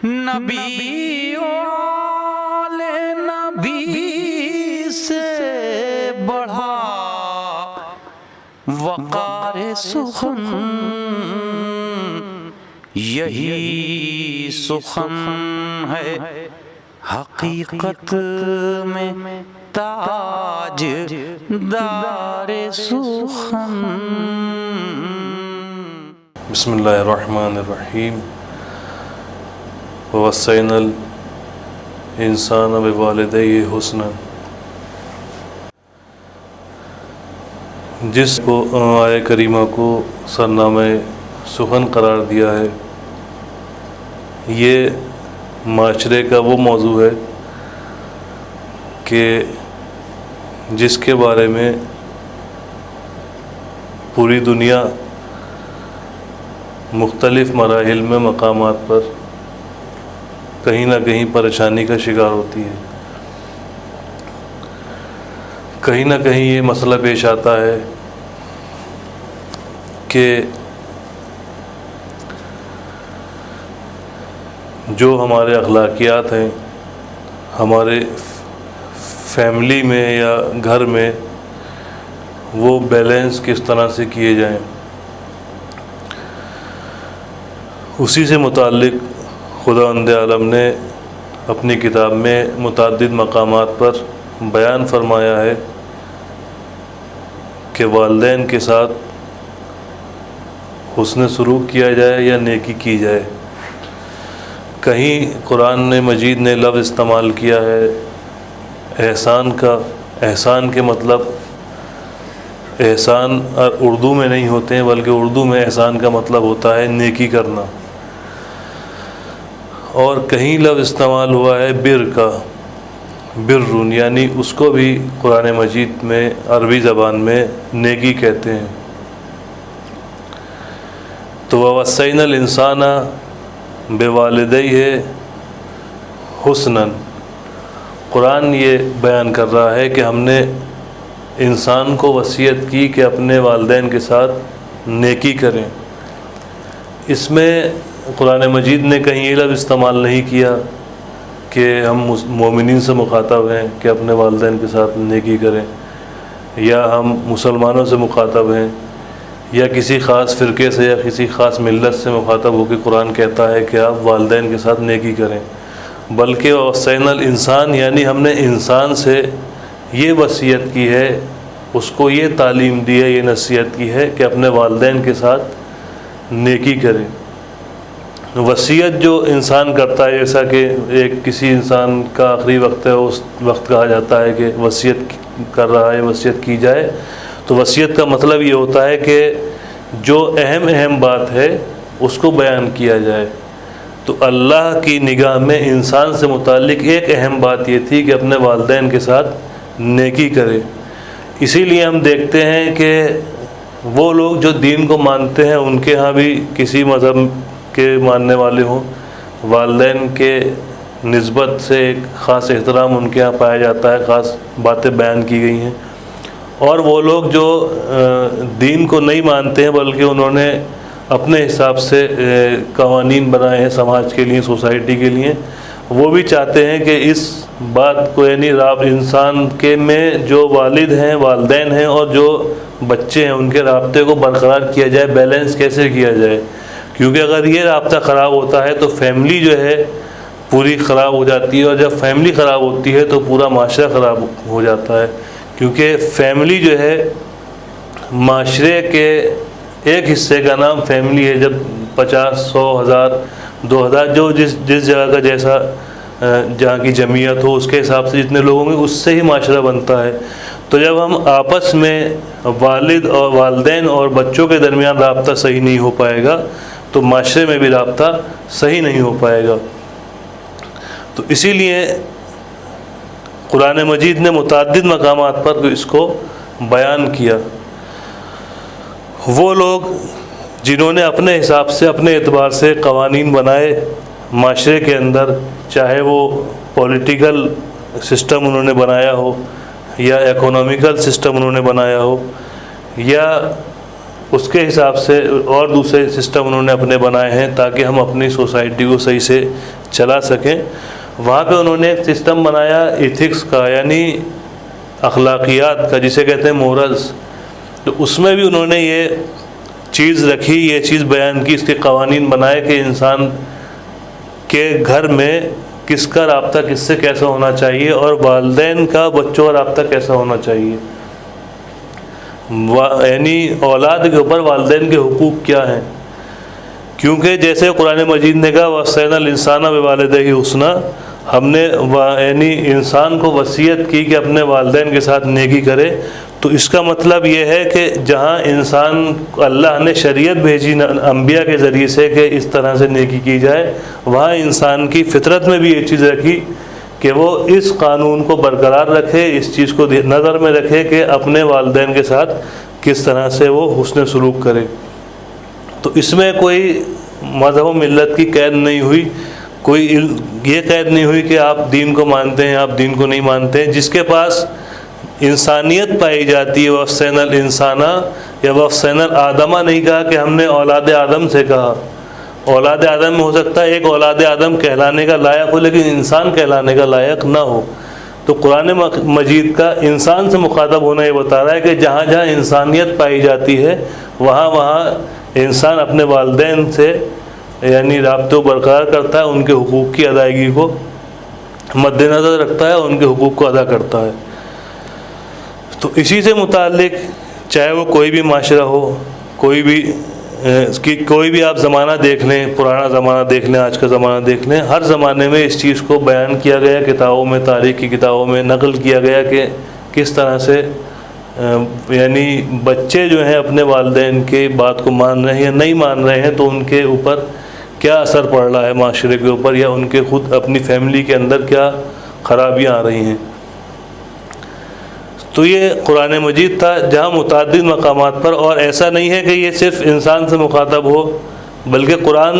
نبی والے نبی سے بڑھا وقار سخن، یہی سخن ہے حقیقت میں تاج دار سخن۔ بسم اللہ الرحمن الرحیم۔ ووصینا الانسان بوالدیہ حسنا، جس کو آیہ کریمہ کو سرنامہ سخن قرار دیا ہے، یہ معاشرے کا وہ موضوع ہے کہ جس کے بارے میں پوری دنیا مختلف مراحل میں مقامات پر کہیں نہ کہیں پریشانی کا شکار ہوتی ہے۔ کہیں نہ کہیں یہ مسئلہ پیش آتا ہے کہ جو ہمارے اخلاقیات ہیں، ہمارے فیملی میں یا گھر میں، وہ بیلنس کس طرح سے کیے جائیں۔ اسی سے متعلق خداوند عالم نے اپنی کتاب میں متعدد مقامات پر بیان فرمایا ہے کہ والدین کے ساتھ حسن سلوک کیا جائے یا نیکی کی جائے۔ کہیں قرآن مجید نے لفظ استعمال کیا ہے احسان کا۔ احسان کے مطلب احسان اردو میں نہیں ہوتے ہیں، بلکہ اردو میں احسان کا مطلب ہوتا ہے نیکی کرنا۔ اور کہیں لفظ استعمال ہوا ہے بر کا، برٌ، یعنی اس کو بھی قرآن مجید میں عربی زبان میں نیکی کہتے ہیں۔ تو ووصینا الانسان بوالدیہ حسنا، قرآن یہ بیان کر رہا ہے کہ ہم نے انسان کو وصیت کی کہ اپنے والدین کے ساتھ نیکی کریں۔ اس میں قرآن مجید نے کہیں یہ لفظ استعمال نہیں کیا کہ ہم مومنین سے مخاطب ہیں کہ اپنے والدین کے ساتھ نیکی کریں، یا ہم مسلمانوں سے مخاطب ہیں، یا کسی خاص فرقے سے یا کسی خاص ملت سے مخاطب ہو کے قرآن کہتا ہے کہ آپ والدین کے ساتھ نیکی کریں، بلکہ وصینا الانسان، یعنی ہم نے انسان سے یہ وصیت کی ہے، اس کو یہ تعلیم دی ہے، یہ نصیحت کی ہے کہ اپنے والدین کے ساتھ نیکی کریں۔ وصیت جو انسان کرتا ہے، جیسا کہ کسی انسان کا آخری وقت ہے، اس وقت کہا جاتا ہے کہ وصیت کر رہا ہے، وصیت کی جائے، تو وصیت کا مطلب یہ ہوتا ہے کہ جو اہم بات ہے اس کو بیان کیا جائے۔ تو اللہ کی نگاہ میں انسان سے متعلق ایک اہم بات یہ تھی کہ اپنے والدین کے ساتھ نیکی کرے۔ اسی لیے ہم دیکھتے ہیں کہ وہ لوگ جو دین کو مانتے ہیں، ان کے ہاں بھی کسی مذہب کے ماننے والے ہوں، والدین کے نسبت سے ایک خاص احترام ان کے ہاں پایا جاتا ہے، خاص باتیں بیان کی گئی ہیں۔ اور وہ لوگ جو دین کو نہیں مانتے ہیں، بلکہ انہوں نے اپنے حساب سے قوانین بنائے ہیں سماج کے لیے، سوسائٹی کے لیے، وہ بھی چاہتے ہیں کہ اس بات کو، یعنی انسان کے میں جو والد ہیں، والدین ہیں، اور جو بچے ہیں، ان کے رابطے کو برقرار کیا جائے، بیلنس کیسے کیا جائے۔ کیونکہ اگر یہ رابطہ خراب ہوتا ہے تو فیملی جو ہے پوری خراب ہو جاتی ہے، اور جب فیملی خراب ہوتی ہے تو پورا معاشرہ خراب ہو جاتا ہے۔ کیونکہ فیملی جو ہے معاشرے کے ایک حصے کا نام فیملی ہے۔ جب 50، 100، 1000، 2000، جو جس جگہ کا جیسا جہاں کی جمعیت ہو، اس کے حساب سے جتنے لوگ ہوں گے، اس سے ہی معاشرہ بنتا ہے۔ تو جب ہم آپس میں والد اور والدین اور بچوں کے درمیان رابطہ صحیح نہیں ہو پائے گا تو معاشرے میں بھی رابطہ صحیح نہیں ہو پائے گا۔ تو اسی لیے قرآن مجید نے متعدد مقامات پر اس کو بیان کیا۔ وہ لوگ جنہوں نے اپنے حساب سے، اپنے اعتبار سے قوانین بنائے معاشرے کے اندر، چاہے وہ پولیٹیکل سسٹم انہوں نے بنایا ہو، یا اکنامیکل سسٹم انہوں نے بنایا ہو، یا اس کے حساب سے اور دوسرے سسٹم انہوں نے اپنے بنائے ہیں، تاکہ ہم اپنی سوسائٹی کو صحیح سے چلا سکیں. وہاں پہ انہوں نے ایک سسٹم بنایا ایتھکس کا، یعنی اخلاقیات کا، جسے کہتے ہیں مورلز. تو اس میں بھی انہوں نے یہ چیز رکھی، یہ چیز بیان کی، اس کے قوانین بنائے کہ انسان کے گھر میں کس کا رابطہ کس سے کیسا ہونا چاہیے، اور والدین کا بچوں کا رابطہ کیسا ہونا چاہیے. یعنی اولاد کے اوپر والدین کے حقوق کیا ہیں. کیونکہ جیسے قرآن مجید نے کہا وَوَصَّيْنَا الْإِنسَانَ بِوَالِدَيْهِ حُسْنًا، ہم نے یعنی انسان کو وصیت کی کہ اپنے والدین کے ساتھ نیکی کرے. تو اس کا مطلب یہ ہے کہ جہاں انسان اللہ نے شریعت بھیجی انبیاء کے ذریعے سے کہ اس طرح سے نیکی کی جائے، وہاں انسان کی فطرت میں بھی یہ چیز رکھی کہ وہ اس قانون کو برقرار رکھے، اس چیز کو نظر میں رکھے کہ اپنے والدین کے ساتھ کس طرح سے وہ حسن سلوک کرے. تو اس میں کوئی مذہب و ملت کی قید نہیں ہوئی، کوئی یہ قید نہیں ہوئی کہ آپ دین کو مانتے ہیں آپ دین کو نہیں مانتے ہیں. جس کے پاس انسانیت پائی جاتی ہے وَوَصَّيْنَا الْإِنسَانَ یا وَوَصَّيْنَا الْآدَمَ نہیں کہا کہ ہم نے اولاد آدم سے کہا. اولاد آدم میں ہو سکتا ہے ایک اولاد آدم کہلانے کا لائق ہو لیکن انسان کہلانے کا لائق نہ ہو. تو قرآن مجید کا انسان سے مخاطب ہونا یہ بتا رہا ہے کہ جہاں جہاں انسانیت پائی جاتی ہے وہاں وہاں انسان اپنے والدین سے یعنی رابطے برقرار کرتا ہے، ان کے حقوق کی ادائیگی کو مد نظر رکھتا ہے، ان کے حقوق کو ادا کرتا ہے. تو اسی سے متعلق چاہے وہ کوئی بھی معاشرہ ہو، کوئی بھی آپ زمانہ دیکھ لیں، پرانا زمانہ دیکھ لیں، آج کا زمانہ دیکھ لیں، ہر زمانے میں اس چیز کو بیان کیا گیا، کتابوں میں، تاریخ کی کتابوں میں نقل کیا گیا کہ کس طرح سے یعنی بچے جو ہیں اپنے والدین کے بات کو مان رہے ہیں یا نہیں مان رہے ہیں تو ان کے اوپر کیا اثر پڑ رہا ہے معاشرے کے اوپر، یا ان کے خود اپنی فیملی کے اندر کیا خرابیاں آ رہی ہیں. تو یہ قرآن مجید تھا جہاں متعدد مقامات پر، اور ایسا نہیں ہے کہ یہ صرف انسان سے مخاطب ہو بلکہ قرآن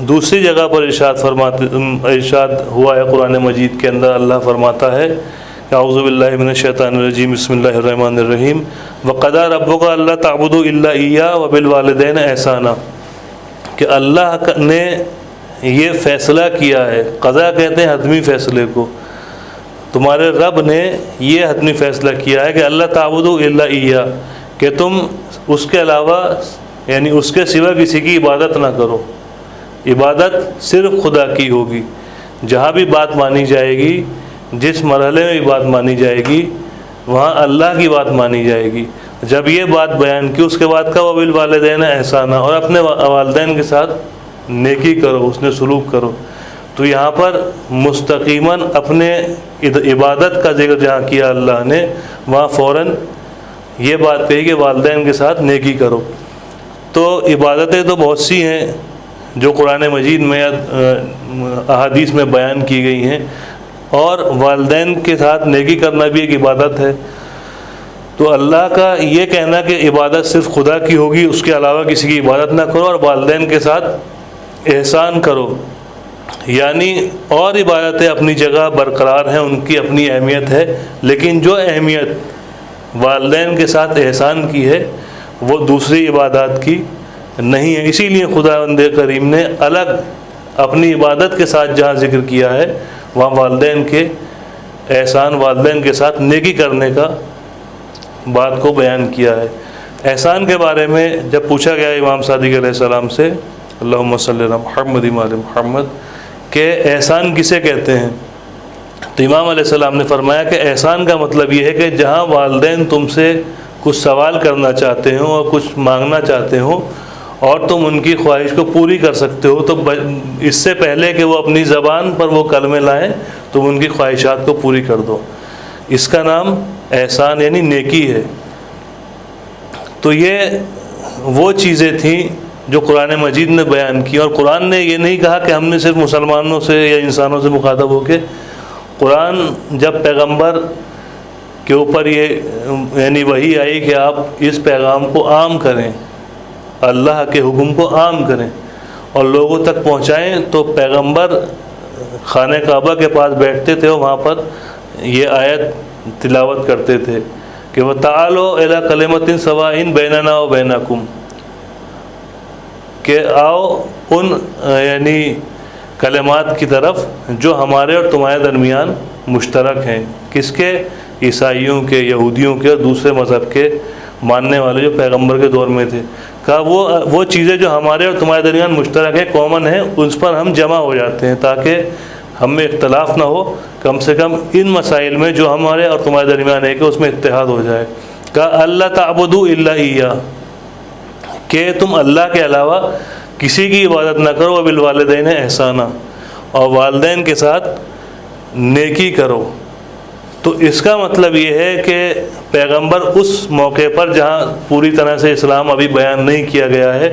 دوسری جگہ پر ارشاد ہوا ہے. قرآن مجید کے اندر اللہ فرماتا ہے اعوذ باللہ من الشیطان الرجیم بسم اللہ الرحمن الرحیم وَقَضَىٰ رَبُّكَ أَلَّا تَعْبُدُوا إِلَّا إِيَّاهُ وَبِالْوَالِدَيْنِ إِحْسَانًا، کہ اللہ نے یہ فیصلہ کیا ہے. قضا کہتے ہیں حتمی فیصلے کو. تمہارے رب نے یہ حتمی فیصلہ کیا ہے کہ اللہ تعبدوا الا ایہ، کہ تم اس کے علاوہ یعنی اس کے سوا کسی کی عبادت نہ کرو. عبادت صرف خدا کی ہوگی. جہاں بھی بات مانی جائے گی، جس مرحلے میں بھی بات مانی جائے گی، وہاں اللہ کی بات مانی جائے گی. جب یہ بات بیان کی اس کے بعد کا وَبِالْوَالِدَيْنِ إِحْسَانًا، اور اپنے والدین کے ساتھ نیکی کرو، حسن سلوک کرو. تو یہاں پر مستقیماً اپنے عبادت کا ذکر جہاں کیا اللہ نے، وہاں فوراً یہ بات کہی کہ والدین کے ساتھ نیکی کرو. تو عبادتیں تو بہت سی ہیں جو قرآن مجید میں احادیث میں بیان کی گئی ہیں، اور والدین کے ساتھ نیکی کرنا بھی ایک عبادت ہے. تو اللہ کا یہ کہنا کہ عبادت صرف خدا کی ہوگی، اس کے علاوہ کسی کی عبادت نہ کرو، اور والدین کے ساتھ احسان کرو، یعنی اور عبادتیں اپنی جگہ برقرار ہیں، ان کی اپنی اہمیت ہے، لیکن جو اہمیت والدین کے ساتھ احسان کی ہے وہ دوسری عبادات کی نہیں ہے. اسی لیے خداوند کریم نے الگ اپنی عبادت کے ساتھ جہاں ذکر کیا ہے وہاں والدین کے احسان، والدین کے ساتھ نیکی کرنے کا بات کو بیان کیا ہے. احسان کے بارے میں جب پوچھا گیا امام صادق علیہ السلام سے اللہم صلی علی محمد وعلی محمد کہ احسان کسے کہتے ہیں، تو امام علیہ السلام نے فرمایا کہ احسان کا مطلب یہ ہے کہ جہاں والدین تم سے کچھ سوال کرنا چاہتے ہوں اور کچھ مانگنا چاہتے ہوں اور تم ان کی خواہش کو پوری کر سکتے ہو، تو اس سے پہلے کہ وہ اپنی زبان پر وہ کلمے لائیں تم ان کی خواہشات کو پوری کر دو. اس کا نام احسان یعنی نیکی ہے. تو یہ وہ چیزیں تھیں جو قرآن مجید نے بیان کی، اور قرآن نے یہ نہیں کہا کہ ہم نے صرف مسلمانوں سے یا انسانوں سے مخاطب ہو کے. قرآن جب پیغمبر کے اوپر یہ یعنی وحی آئی کہ آپ اس پیغام کو عام کریں، اللہ کے حکم کو عام کریں اور لوگوں تک پہنچائیں، تو پیغمبر خانہ کعبہ کے پاس بیٹھتے تھے اور وہاں پر یہ آیت تلاوت کرتے تھے کہ وَتَعَالُوا إِلَىٰ كَلِمَةٍ سَوَاءٍ بَيْنَنَا وَبَيْنَكُمْ، کہ آؤ ان یعنی کلمات کی طرف جو ہمارے اور تمہارے درمیان مشترک ہیں. کس کے؟ عیسائیوں کے، یہودیوں کے اور دوسرے مذہب کے ماننے والے جو پیغمبر کے دور میں تھے. کہا وہ چیزیں جو ہمارے اور تمہارے درمیان مشترک ہیں، کامن ہیں، اس پر ہم جمع ہو جاتے ہیں تاکہ ہم میں اختلاف نہ ہو. کم سے کم ان مسائل میں جو ہمارے اور تمہارے درمیان ہے کہ اس میں اتحاد ہو جائے. کہا اللہ تعبدوا الا ایاہ، کہ تم اللہ کے علاوہ کسی کی عبادت نہ کرو. وبالوالدین احسانا، اور والدین کے ساتھ نیکی کرو. تو اس کا مطلب یہ ہے کہ پیغمبر اس موقع پر جہاں پوری طرح سے اسلام ابھی بیان نہیں کیا گیا ہے،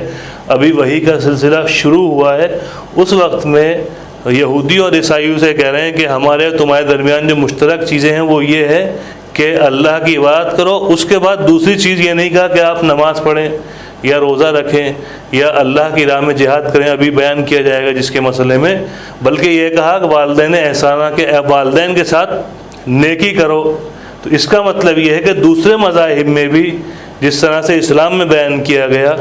ابھی وحی کا سلسلہ شروع ہوا ہے، اس وقت میں یہودیوں اور عیسائیوں سے کہہ رہے ہیں کہ ہمارے اور تمہارے درمیان جو مشترک چیزیں ہیں وہ یہ ہے کہ اللہ کی عبادت کرو. اس کے بعد دوسری چیز یہ نہیں کہا کہ آپ نماز پڑھیں یا روزہ رکھیں یا اللہ کی راہ میں جہاد کریں، ابھی بیان کیا جائے گا جس کے مسئلے میں، بلکہ یہ کہا کہ والدین احسانہ، کے والدین کے ساتھ نیکی کرو. تو اس کا مطلب یہ ہے کہ دوسرے مذاہب میں بھی جس طرح سے اسلام میں بیان کیا گیا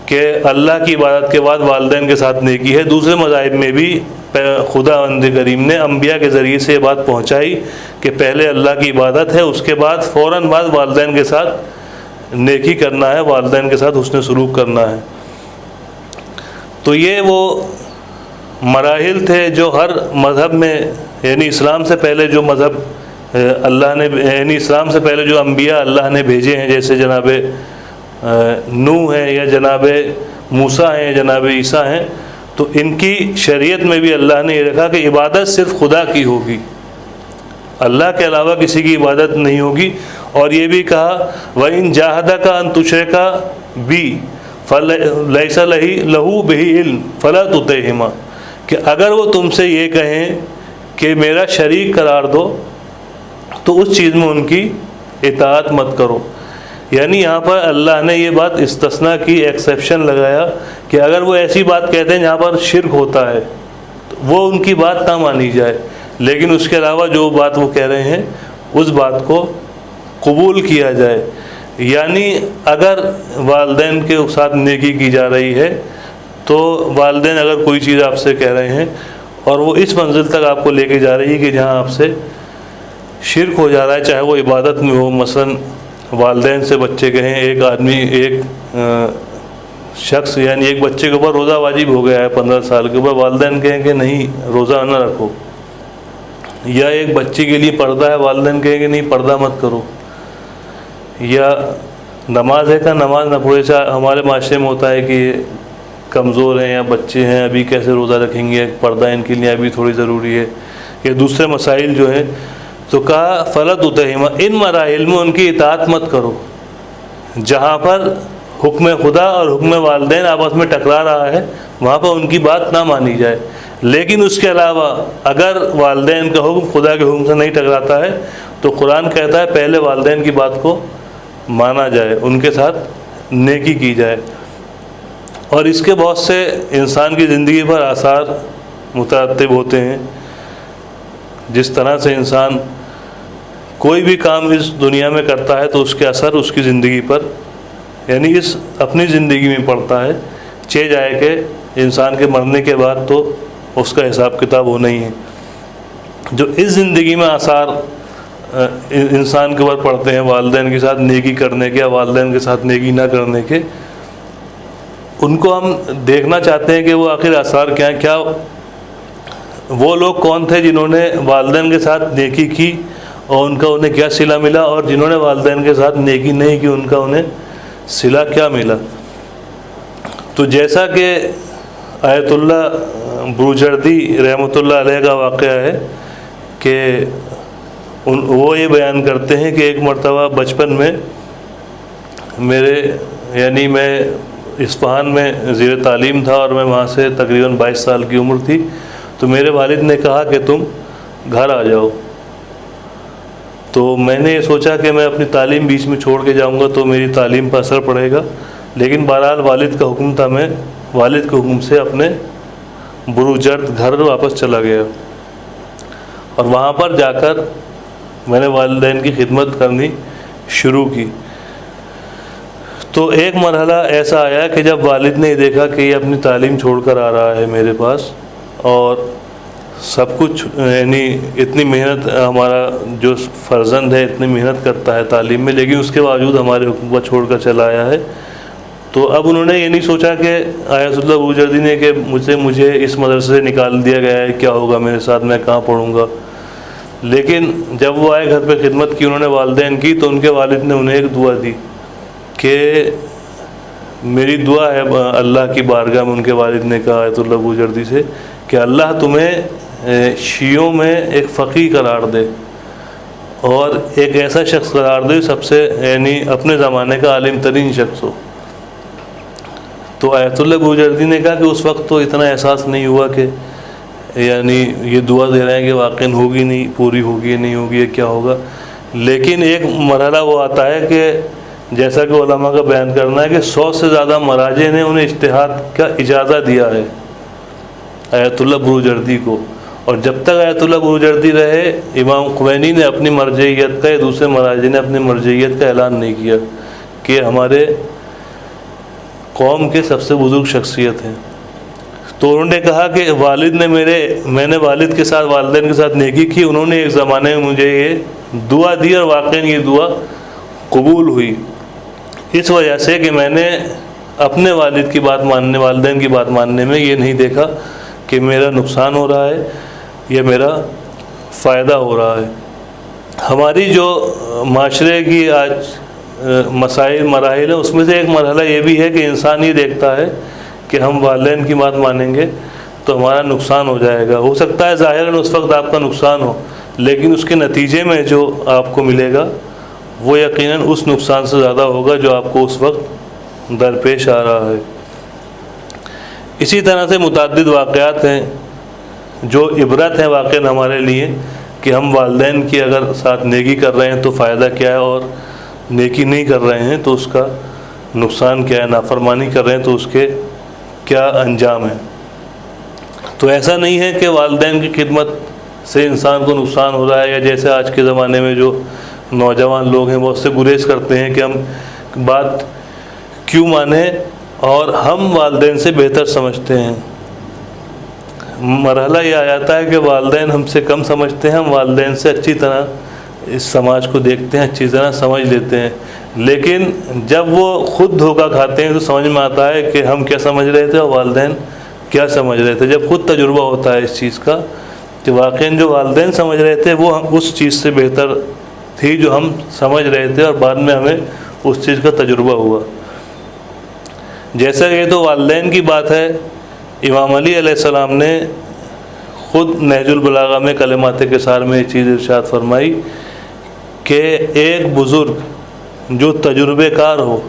کہ اللہ کی عبادت کے بعد والدین کے ساتھ نیکی ہے، دوسرے مذاہب میں بھی خداوند کریم نے انبیاء کے ذریعے سے یہ بات پہنچائی کہ پہلے اللہ کی عبادت ہے، اس کے بعد فوراً بعد والدین کے ساتھ نیکی کرنا ہے، والدین کے ساتھ حسن سلوک کرنا ہے. تو یہ وہ مراحل تھے جو ہر مذہب میں، یعنی اسلام سے پہلے جو مذہب اللہ نے، یعنی اسلام سے پہلے جو انبیاء اللہ نے بھیجے ہیں، جیسے جناب نوح ہیں یا جناب موسیٰ ہیں یا جناب عیسیٰ ہیں، تو ان کی شریعت میں بھی اللہ نے یہ رکھا کہ عبادت صرف خدا کی ہوگی، اللہ کے علاوہ کسی کی عبادت نہیں ہوگی. اور یہ بھی کہا وَإِن جَاهَدَكَ أَن تُشْرِكَ بِي فَلَيْسَ لَهُ بِهِ عِلْمٌ فَلَا تُطِعْهُمَا، کہ اگر وہ تم سے یہ کہیں کہ میرا شریک قرار دو تو اس چیز میں ان کی اطاعت مت کرو. یعنی یہاں پر اللہ نے یہ بات استثناء کی، ایکسیپشن لگایا کہ اگر وہ ایسی بات کہتے ہیں جہاں پر شرک ہوتا ہے تو وہ ان کی بات نہ مانی جائے، لیکن اس کے علاوہ جو بات وہ کہہ رہے ہیں اس بات کو قبول کیا جائے. یعنی اگر والدین کے ساتھ نیکی کی جا رہی ہے تو والدین اگر کوئی چیز آپ سے کہہ رہے ہیں اور وہ اس منزل تک آپ کو لے کے جا رہی ہے کہ جہاں آپ سے شرک ہو جا رہا ہے، چاہے وہ عبادت میں ہو، مثلا والدین سے بچے کہیں، ایک آدمی، ایک شخص، یعنی ایک بچے کے اوپر روزہ واجب ہو گیا ہے 15 سال کے اوپر، والدین کہیں کہ نہیں روزہ نہ رکھو. یا ایک بچے کے لیے پردہ ہے، والدین کہیں کہ نہیں پردہ مت کرو. یا نماز ہے کہ نماز نہ پڑھے. ہمارے معاشرے میں ہوتا ہے کہ کمزور ہیں یا بچے ہیں، ابھی کیسے روزہ رکھیں گے، پردہ ان کے لیے ابھی تھوڑی ضروری ہے، یا دوسرے مسائل جو ہیں. تو کہا فَلَا تُطِعْهُمَا، ان مراحل میں ان کی اطاعت مت کرو جہاں پر حکم خدا اور حکم والدین آپس میں ٹکرا رہا ہے، وہاں پر ان کی بات نہ مانی جائے. لیکن اس کے علاوہ اگر والدین کا حکم خدا کے حکم سے نہیں ٹکراتا ہے تو قرآن کہتا ہے پہلے والدین کی بات کو مانا جائے، ان کے ساتھ نیکی کی جائے. اور اس کے بہت سے انسان کی زندگی پر آثار مترتب ہوتے ہیں. جس طرح سے انسان کوئی بھی کام اس دنیا میں کرتا ہے تو اس کے اثر اس کی زندگی پر، یعنی اس اپنی زندگی میں پڑتا ہے، چہ جائے کہ انسان کے مرنے کے بعد تو اس کا حساب کتاب ہونا ہی ہے. جو اس زندگی میں آثار انسان کے اوپر پڑتے ہیں والدین کے ساتھ نیکی کرنے کے یا والدین کے ساتھ نیکی نہ کرنے کے، ان کو ہم دیکھنا چاہتے ہیں کہ وہ آخر آثار کیا ہیں. کیا وہ لوگ کون تھے جنہوں نے والدین کے ساتھ نیکی کی اور ان کا انہیں کیا صلہ ملا، اور جنہوں نے والدین کے ساتھ نیکی نہیں کی ان کا انہیں صلہ کیا ملا. تو جیسا کہ آیت اللہ بروجردی رحمۃ اللہ علیہ کا واقعہ ہے کہ وہ یہ بیان کرتے ہیں کہ ایک مرتبہ بچپن میں میں اصفہان میں زیر تعلیم تھا اور میں وہاں سے تقریباً 22 سال کی عمر تھی. تو میرے والد نے کہا کہ تم گھر آ جاؤ. تو میں نے یہ سوچا کہ میں اپنی تعلیم بیچ میں چھوڑ کے جاؤں گا تو میری تعلیم پر اثر پڑے گا، لیکن بہرحال والد کا حکم تھا، میں والد کے حکم سے اپنے بروجرد گھر واپس چلا گیا. اور وہاں پر جا کر میں نے والدین کی خدمت کرنی شروع کی. تو ایک مرحلہ ایسا آیا کہ جب والد نے یہ دیکھا کہ یہ اپنی تعلیم چھوڑ کر آ رہا ہے میرے پاس اور سب کچھ یعنی اتنی محنت ہمارا جو فرزند ہے اتنی محنت کرتا ہے تعلیم میں، لیکن اس کے باوجود ہمارے حکم کو چھوڑ کر چلا آیا ہے. تو اب انہوں نے یہ نہیں سوچا کہ آیت اللہ بروجردی نے کہ مجھے اس مدرسے سے نکال دیا گیا ہے، کیا ہوگا میرے ساتھ، میں کہاں پڑھوں گا. لیکن جب وہ آئے گھر پہ خدمت کی، انہوں نے والدین کی، تو ان کے والد نے انہیں ایک دعا دی کہ میری دعا ہے اللہ کی بارگاہ میں. ان کے والد نے کہا آیت اللہ بروجردی سے کہ اللہ تمہیں شیعوں میں ایک فقیہ قرار دے اور ایک ایسا شخص قرار دے سب سے یعنی اپنے زمانے کا عالم ترین شخص ہو. تو آیت اللہ بروجردی نے کہا کہ اس وقت تو اتنا احساس نہیں ہوا کہ یعنی یہ دعا دے رہے ہیں کہ واقعی ہوگی نہیں، پوری ہوگی نہیں ہوگی، یہ کیا ہوگا. لیکن ایک مرحلہ وہ آتا ہے کہ جیسا کہ علماء کا بیان کرنا ہے کہ 100 سے زیادہ مراجع نے انہیں اجتہاد کا اجازہ دیا ہے آیت اللہ بروجردی کو. اور جب تک آیت اللہ بروجردی رہے، امام خمینی نے اپنی مرجعیت کا یا دوسرے مراجع نے اپنی مرجعیت کا اعلان نہیں کیا کہ ہمارے قوم کے سب سے بزرگ شخصیت ہیں. تو انہوں نے کہا کہ والد نے میں نے والد کے ساتھ والدین کے ساتھ نیکی کی، انہوں نے ایک زمانے میں مجھے یہ دعا دی اور واقعی یہ دعا قبول ہوئی، اس وجہ سے کہ میں نے اپنے والد کی بات ماننے، والدین کی بات ماننے میں یہ نہیں دیکھا کہ میرا نقصان ہو رہا ہے یا میرا فائدہ ہو رہا ہے. ہماری جو معاشرے کی آج مسائل مراحل ہیں، اس میں سے ایک مرحلہ یہ بھی ہے کہ انسان یہ دیکھتا ہے کہ ہم والدین کی بات مانیں گے تو ہمارا نقصان ہو جائے گا. ہو سکتا ہے ظاہراً اس وقت آپ کا نقصان ہو، لیکن اس کے نتیجے میں جو آپ کو ملے گا وہ یقیناً اس نقصان سے زیادہ ہوگا جو آپ کو اس وقت درپیش آ رہا ہے. اسی طرح سے متعدد واقعات ہیں جو عبرت ہیں واقعاً ہمارے لیے کہ ہم والدین کی اگر ساتھ نیکی کر رہے ہیں تو فائدہ کیا ہے، اور نیکی نہیں کر رہے ہیں تو اس کا نقصان کیا ہے، نافرمانی کر رہے ہیں تو اس کے کیا انجام ہے. تو ایسا نہیں ہے کہ والدین کی خدمت سے انسان کو نقصان ہو رہا ہے، یا جیسے آج کے زمانے میں جو نوجوان لوگ ہیں بہت سے گریز کرتے ہیں کہ ہم بات کیوں مانیں اور ہم والدین سے بہتر سمجھتے ہیں. مرحلہ یہ آ جاتا ہے کہ والدین ہم سے کم سمجھتے ہیں، ہم والدین سے اچھی طرح اس سماج کو دیکھتے ہیں، اچھی طرح سمجھ لیتے ہیں. لیکن جب وہ خود دھوکہ کھاتے ہیں تو سمجھ میں آتا ہے کہ ہم کیا سمجھ رہے تھے اور والدین کیا سمجھ رہے تھے. جب خود تجربہ ہوتا ہے اس چیز کا کہ واقعی جو والدین سمجھ رہے تھے وہ اس چیز سے بہتر تھی جو ہم سمجھ رہے تھے، اور بعد میں ہمیں اس چیز کا تجربہ ہوا. جیسا کہ تو والدین کی بات ہے، امام علی علیہ السلام نے خود نہج البلاغہ میں کلمات قصار میں یہ چیز ارشاد فرمائی کہ ایک بزرگ جو تجربے کار ہو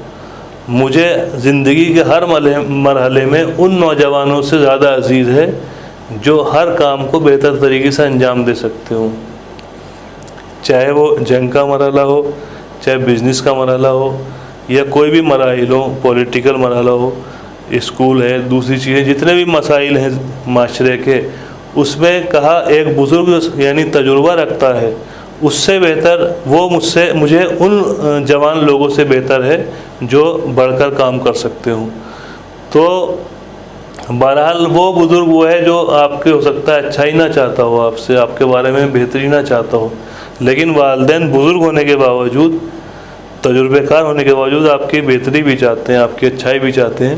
مجھے زندگی کے ہر مرحلے میں ان نوجوانوں سے زیادہ عزیز ہے جو ہر کام کو بہتر طریقے سے انجام دے سکتے ہوں، چاہے وہ جنگ کا مرحلہ ہو، چاہے بزنس کا مرحلہ ہو، یا کوئی بھی مراحل ہو، پولیٹیکل مرحلہ ہو، اسکول ہے، دوسری چیزیں، جتنے بھی مسائل ہیں معاشرے کے، اس میں کہا ایک بزرگ یعنی تجربہ رکھتا ہے، اس سے بہتر وہ مجھے ان جوان لوگوں سے بہتر ہے جو بڑھ کر کام کر سکتے ہوں. تو بہرحال وہ بزرگ وہ ہے جو آپ کے ہو سکتا ہے اچھا ہی نہ چاہتا ہو، آپ سے آپ کے بارے میں بہتری نہ چاہتا ہو، لیکن والدین بزرگ ہونے کے باوجود، تجربے کار ہونے کے باوجود آپ کی بہتری بھی چاہتے ہیں، آپ کی اچھائی بھی چاہتے ہیں.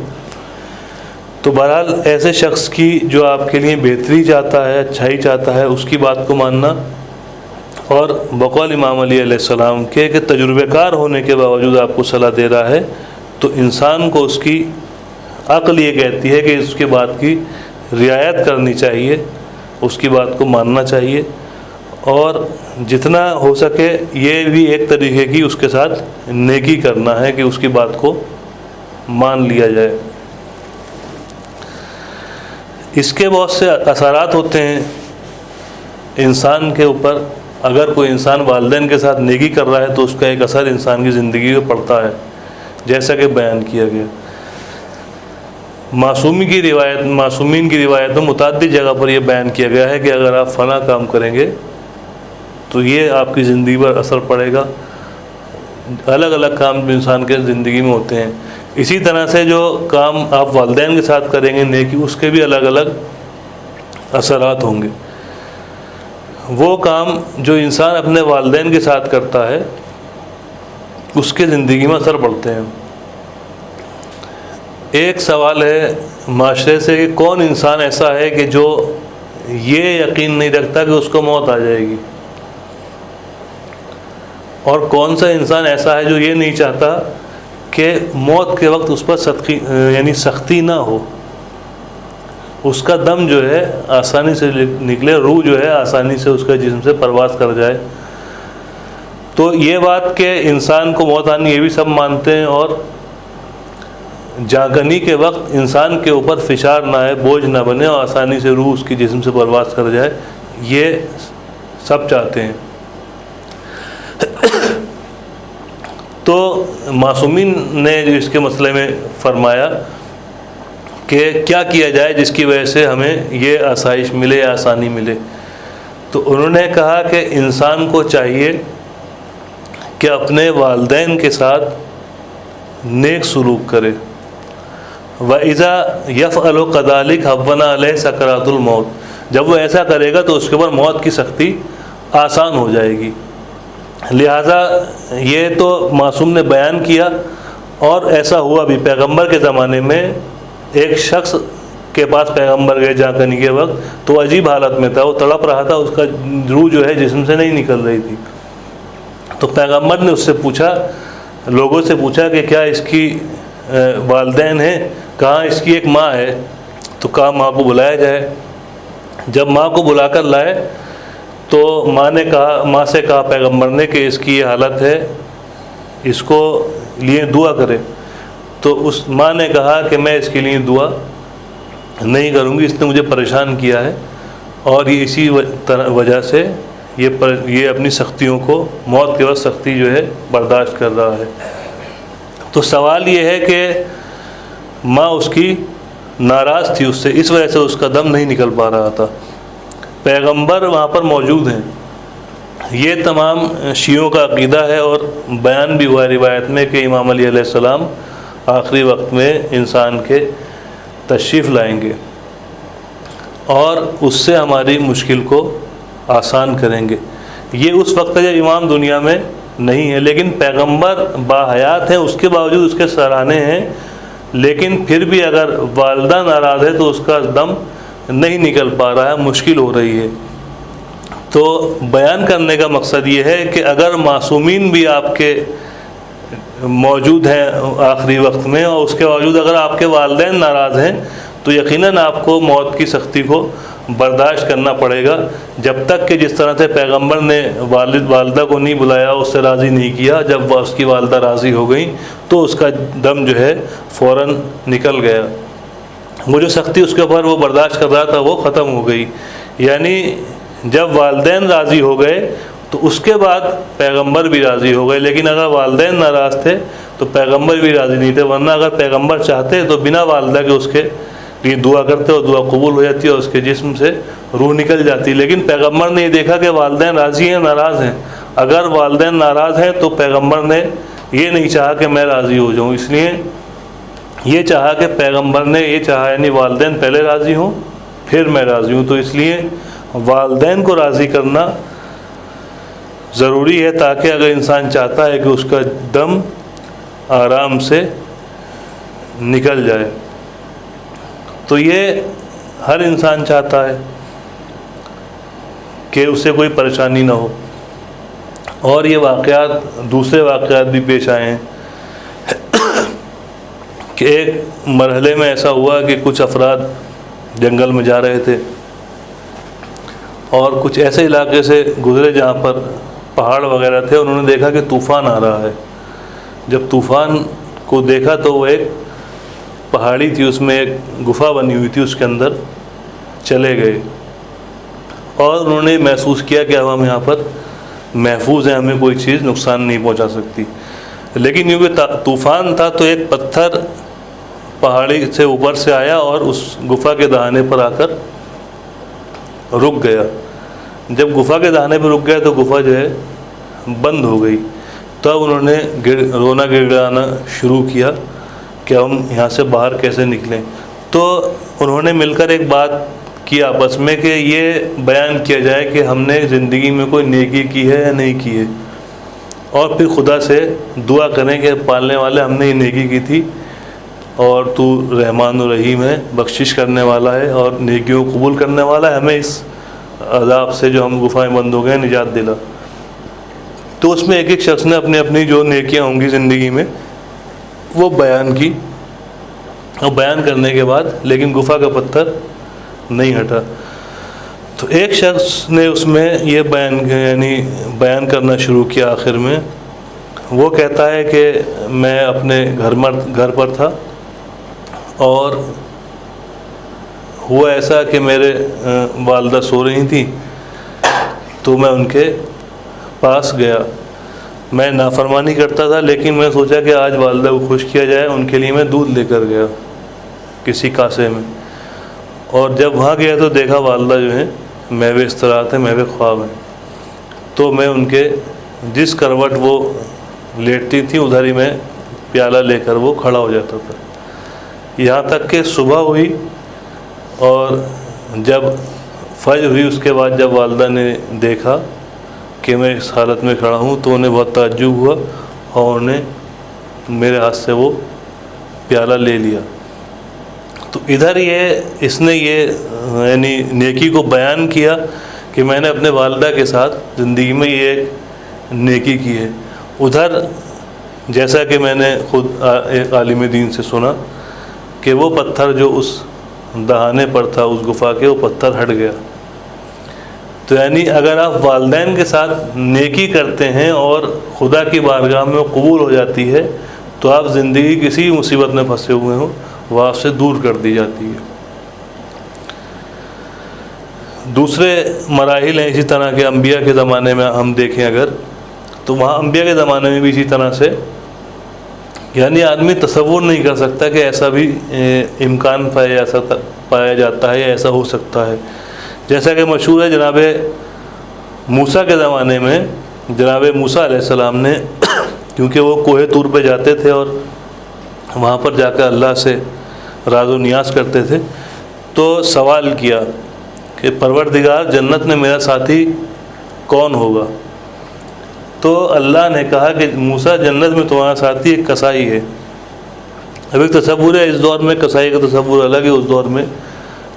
تو بہرحال ایسے شخص کی جو آپ کے لیے بہتری چاہتا ہے، اچھائی چاہتا ہے، اس کی بات کو ماننا. اور بقول امام علی علیہ السلام کے کہ تجربے کار ہونے کے باوجود آپ کو صلاح دے رہا ہے تو انسان کو اس کی عقل یہ کہتی ہے کہ اس کی بات کی رعایت کرنی چاہیے، اس کی بات کو ماننا چاہیے، اور جتنا ہو سکے یہ بھی ایک طریقے کی اس کے ساتھ نیکی کرنا ہے کہ اس کی بات کو مان لیا جائے. اس کے بہت سے اثرات ہوتے ہیں انسان کے اوپر. اگر کوئی انسان والدین کے ساتھ نیکی کر رہا ہے تو اس کا ایک اثر انسان کی زندگی میں پڑتا ہے، جیسا کہ بیان کیا گیا. معصومین کی روایت میں متعدد جگہ پر یہ بیان کیا گیا ہے کہ اگر آپ فلاں کام کریں گے تو یہ آپ کی زندگی پر اثر پڑے گا. الگ الگ کام انسان کے زندگی میں ہوتے ہیں. اسی طرح سے جو کام آپ والدین کے ساتھ کریں گے نیکی، اس کے بھی الگ الگ اثرات ہوں گے۔ وہ کام جو انسان اپنے والدین کے ساتھ کرتا ہے اس کے زندگی میں اثر پڑتے ہیں۔ ایک سوال ہے معاشرے سے کہ کون انسان ایسا ہے کہ جو یہ یقین نہیں رکھتا کہ اس کو موت آ جائے گی، اور کون سا انسان ایسا ہے جو یہ نہیں چاہتا کہ موت کے وقت اس پر سختی نہ ہو، اس کا دم جو ہے آسانی سے نکلے، روح جو ہے آسانی سے اس کا جسم سے پرواز کر جائے۔ تو یہ بات کہ انسان کو موت آنی یہ بھی سب مانتے ہیں، اور جاگنی کے وقت انسان کے اوپر فشار نہ آئے، بوجھ نہ بنے اور آسانی سے روح اس کی جسم سے پرواز کر جائے، یہ سب چاہتے ہیں۔ تو معصومین نے جو اس کے مسئلے میں فرمایا کہ کیا کیا جائے جس کی وجہ سے ہمیں یہ آسائش ملے یا آسانی ملے، تو انہوں نے کہا کہ انسان کو چاہیے کہ اپنے والدین کے ساتھ نیک سلوک کرے۔ وَإِذَا يَفْعَلُ كَذَلِكَ هَوَّنَ عَلَيْهِ سَكْرَاتُ الْمَوْتِ، جب وہ ایسا کرے گا تو اس کے اوپر موت کی سختی آسان ہو جائے گی۔ لہٰذا یہ تو معصوم نے بیان کیا، اور ایسا ہوا بھی پیغمبر کے زمانے میں ایک شخص کے پاس پیغمبر گئے جاگنی کے وقت، تو عجیب حالت میں تھا، وہ تڑپ رہا تھا، اس کا روح جو ہے جسم سے نہیں نکل رہی تھی۔ تو پیغمبر نے اس سے پوچھا، لوگوں سے پوچھا کہ کیا اس کی والدین ہیں؟ کہا اس کی ایک ماں ہے۔ تو کہا ماں کو بلایا جائے۔ جب ماں کو بلا کر لائے تو ماں سے کہا پیغمبر نے کہ اس کی یہ حالت ہے، اس کو لیے دعا کرے۔ تو اس ماں نے کہا کہ میں اس کے لیے دعا نہیں کروں گی، اس نے مجھے پریشان کیا ہے، اور یہ اسی وجہ سے یہ اپنی سختیوں کو، موت کے وقت سختی جو ہے برداشت کر رہا ہے۔ تو سوال یہ ہے کہ ماں اس کی ناراض تھی اس سے، اس وجہ سے اس کا دم نہیں نکل پا رہا تھا۔ پیغمبر وہاں پر موجود ہیں۔ یہ تمام شیعوں کا عقیدہ ہے، اور بیان بھی ہوا روایت میں کہ امام علی علیہ السلام آخری وقت میں انسان کے تشریف لائیں گے اور اس سے ہماری مشکل کو آسان کریں گے۔ یہ اس وقت ہے جب امام دنیا میں نہیں ہے، لیکن پیغمبر باحیات ہیں، اس کے باوجود اس کے سرانے ہیں، لیکن پھر بھی اگر والدہ ناراض ہے تو اس کا دم نہیں نکل پا رہا ہے، مشکل ہو رہی ہے۔ تو بیان کرنے کا مقصد یہ ہے کہ اگر معصومین بھی آپ کے موجود ہیں آخری وقت میں، اور اس کے باوجود اگر آپ کے والدین ناراض ہیں، تو یقیناً آپ کو موت کی سختی کو برداشت کرنا پڑے گا، جب تک کہ جس طرح سے پیغمبر نے والدہ کو نہیں بلایا، اس سے راضی نہیں کیا، جب اس کی والدہ راضی ہو گئیں تو اس کا دم جو ہے فوراً نکل گیا۔ وہ جو سختی اس کے اوپر وہ برداشت کر رہا تھا وہ ختم ہو گئی۔ یعنی جب والدین راضی ہو گئے تو اس کے بعد پیغمبر بھی راضی ہو گئے، لیکن اگر والدین ناراض تھے تو پیغمبر بھی راضی نہیں تھے، ورنہ اگر پیغمبر چاہتے تو بنا والدہ کے اس کے لیے دعا کرتے اور دعا قبول ہو جاتی اور اس کے جسم سے روح نکل جاتی۔ لیکن پیغمبر نے یہ دیکھا کہ والدین راضی ہیں، ناراض ہیں۔ اگر والدین ناراض ہیں تو پیغمبر نے یہ نہیں چاہا کہ میں راضی ہو جاؤں، اس لیے یہ چاہا کہ پیغمبر نے یہ چاہا یعنی والدین پہلے راضی ہوں پھر میں راضی ہوں۔ تو اس لیے والدین کو راضی کرنا ضروری ہے، تاکہ اگر انسان چاہتا ہے کہ اس کا دم آرام سے نکل جائے، تو یہ ہر انسان چاہتا ہے کہ اسے کوئی پریشانی نہ ہو۔ اور یہ واقعات، دوسرے واقعات بھی پیش آئے ہیں کہ ایک مرحلے میں ایسا ہوا کہ کچھ افراد جنگل میں جا رہے تھے اور کچھ ایسے علاقے سے گزرے جہاں پر پہاڑ وغیرہ تھے، انہوں نے دیکھا کہ طوفان آ رہا ہے۔ جب طوفان کو دیکھا تو وہ ایک پہاڑی تھی، اس میں ایک گفا بنی ہوئی تھی، اس کے اندر چلے گئے اور انہوں نے محسوس کیا کہ اب ہم یہاں پر محفوظ ہیں، ہمیں کوئی چیز نقصان نہیں پہنچا سکتی۔ لیکن کیونکہ طوفان تھا تو ایک پتھر پہاڑی سے اوپر سے آیا اور اس گفا کے دہانے پر آ کر رک گیا۔ جب گفا کے دہانے پہ رک گیا تو گفا جو ہے بند ہو گئی۔ تب انہوں نے رونا گڑگڑانا شروع کیا کہ ہم یہاں سے باہر کیسے نکلیں۔ تو انہوں نے مل کر ایک بات کی آپس میں کہ یہ بیان کیا جائے کہ ہم نے زندگی میں کوئی نیکی کی ہے یا نہیں کی ہے، اور پھر خدا سے دعا کریں کہ پالنے والے ہم نے یہ نیکی کی تھی اور تو رحمان الرحیم ہے، بخشش کرنے والا ہے اور نیکیوں کو قبول کرنے والا ہے، ہمیں اس عذاب سے جو ہم گفائیں بند ہو گئے نجات دلا۔ تو اس میں ایک ایک شخص نے اپنی اپنی جو نیکیاں ہوں گی زندگی میں وہ بیان کی، اور بیان کرنے کے بعد لیکن گفا کا پتھر نہیں ہٹا۔ تو ایک شخص نے اس میں یہ بیان کرنا شروع کیا آخر میں، وہ کہتا ہے کہ میں اپنے گھر پر تھا اور ہوا ایسا کہ میرے والدہ سو رہی تھیں، تو میں ان کے پاس گیا۔ میں نافرمانی کرتا تھا لیکن میں سوچا کہ آج والدہ کو خوش کیا جائے، ان کے لیے میں دودھ لے کر گیا کسی کاسے میں، اور جب وہاں گیا تو دیکھا والدہ جو ہیں میوے استراحت ہیں، میوے خواب ہیں، تو میں ان کے جس کروٹ وہ لیٹتی تھی ادھر ہی میں پیالہ لے کر وہ کھڑا ہو جاتا تھا، یہاں تک کہ صبح ہوئی، اور جب فجر ہوئی اس کے بعد جب والدہ نے دیکھا کہ میں اس حالت میں کھڑا ہوں تو انہیں بہت تعجب ہوا، اور انہیں میرے ہاتھ سے وہ پیالہ لے لیا۔ تو ادھر اس نے یعنی نیکی کو بیان کیا کہ میں نے اپنے والدہ کے ساتھ زندگی میں یہ ایک نیکی کی ہے۔ ادھر جیسا کہ میں نے خود ایک عالم دین سے سنا کہ وہ پتھر جو اس دہانے پر تھا اس گفا کے، وہ پتھر ہٹ گیا۔ تو یعنی اگر آپ والدین کے ساتھ نیکی کرتے ہیں اور خدا کی بارگاہ میں وہ قبول ہو جاتی ہے تو آپ زندگی کسی مصیبت میں پھنسے ہوئے ہوں وہ آپ سے دور کر دی جاتی ہے۔ دوسرے مراحل ہیں اسی طرح کے، انبیاء کے زمانے میں ہم دیکھیں اگر تو وہاں انبیاء کے زمانے میں بھی اسی طرح سے، یعنی آدمی تصور نہیں کر سکتا کہ ایسا بھی امکان پایا جاتا ہے یا ایسا ہو سکتا ہے۔ جیسا کہ مشہور ہے جناب موسیٰ کے زمانے میں جناب موسیٰ علیہ السلام نے کیونکہ وہ کوہ طور پہ جاتے تھے اور وہاں پر جا کر اللہ سے راز و نیاز کرتے تھے، تو سوال کیا کہ پروردگار جنت میں میرا ساتھی کون ہوگا؟ تو اللہ نے کہا کہ موسیٰ جنت میں تمہارا ساتھی ایک کسائی ہے۔ اب ایک تصور ہے اس دور میں، کسائی کا تصور الگ ہے اس دور میں۔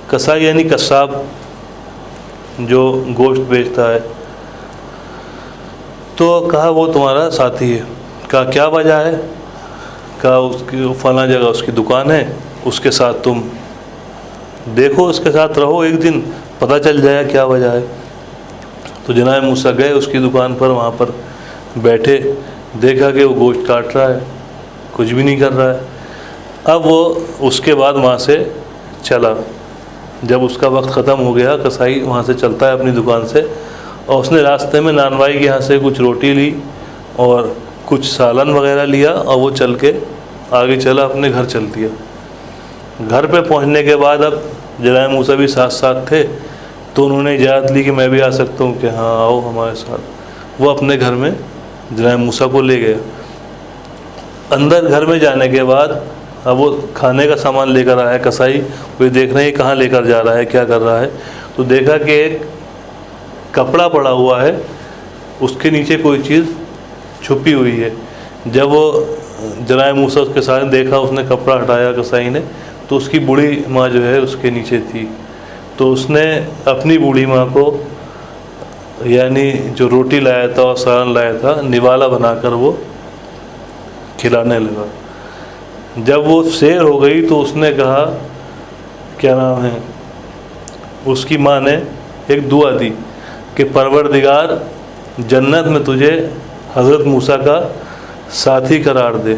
کسائی یعنی قصاب جو گوشت بیچتا ہے۔ تو کہا وہ تمہارا ساتھی ہے۔ کہا کیا وجہ ہے؟ کہا اس کی فلاں جگہ اس کی دکان ہے، اس کے ساتھ تم دیکھو، اس کے ساتھ رہو، ایک دن پتہ چل جائے کیا وجہ ہے۔ تو جناب موسیٰ گئے اس کی دکان پر، وہاں پر بیٹھے، دیکھا کہ وہ گوشت کاٹ رہا ہے، کچھ بھی نہیں کر رہا ہے۔ اب وہ اس کے بعد وہاں سے چلا، جب اس کا وقت ختم ہو گیا کسائی وہاں سے چلتا ہے اپنی دکان سے، اور اس نے راستے میں نان بھائی کے یہاں سے کچھ روٹی لی اور کچھ سالن وغیرہ لیا، اور وہ چل کے آگے چلا، اپنے گھر چل دیا۔ گھر پہ پہنچنے کے بعد اب جناب موسیٰ بھی ساتھ ساتھ تھے، تو انہوں نے اجازت لی کہ میں بھی آ سکتا ہوں، کہ ہاں آؤ ہمارے ساتھ۔ وہ اپنے گھر میں جناب موسیٰ کو لے گئے۔ اندر گھر میں جانے کے بعد اب وہ کھانے کا سامان لے کر آیا کسائی، وہ دیکھ رہے ہیں کہاں لے کر جا رہا ہے، کیا کر رہا ہے۔ تو دیکھا کہ ایک کپڑا پڑا ہوا ہے، اس کے نیچے کوئی چیز چھپی ہوئی ہے۔ جب وہ جناب موسیٰ اس کے ساتھ دیکھا، اس نے کپڑا ہٹایا کسائی نے، تو اس کی بوڑھی ماں جو ہے اس کے نیچے تھی۔ تو اس نے اپنی بوڑھی ماں کو یعنی جو روٹی لایا تھا اور سالن لایا تھا نوالا بنا کر وہ کھلانے لگا۔ جب وہ سیر ہو گئی تو اس نے کہا کیا نام ہے، اس کی ماں نے ایک دعا دی کہ پروردگار جنت میں تجھے حضرت موسیٰ کا ساتھی قرار دے۔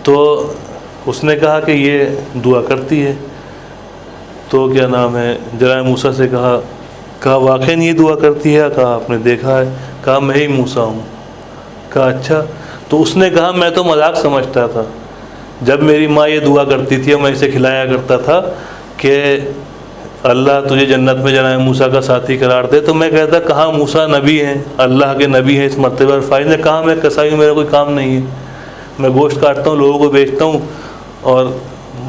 تو اس نے کہا کہ یہ دعا کرتی ہے۔ تو کیا نام ہے جناب موسیٰ سے کہا واقعی یہ دعا کرتی ہے؟ کہا آپ نے دیکھا ہے؟ کہا میں ہی موسیٰ ہوں۔ کہا اچھا۔ تو اس نے کہا میں تو مذاق سمجھتا تھا، جب میری ماں یہ دعا کرتی تھی اور میں اسے کھلایا کرتا تھا کہ اللہ تجھے جنت میں جناب موسیٰ کا ساتھی قرار دے، تو میں کہتا کہاں موسیٰ نبی ہیں، اللہ کے نبی ہیں، اس مرتبہ پر فائز نے کہا میں کسائی ہوں، میرا کوئی کام نہیں ہے، میں گوشت کاٹتا ہوں، لوگوں کو بیچتا ہوں اور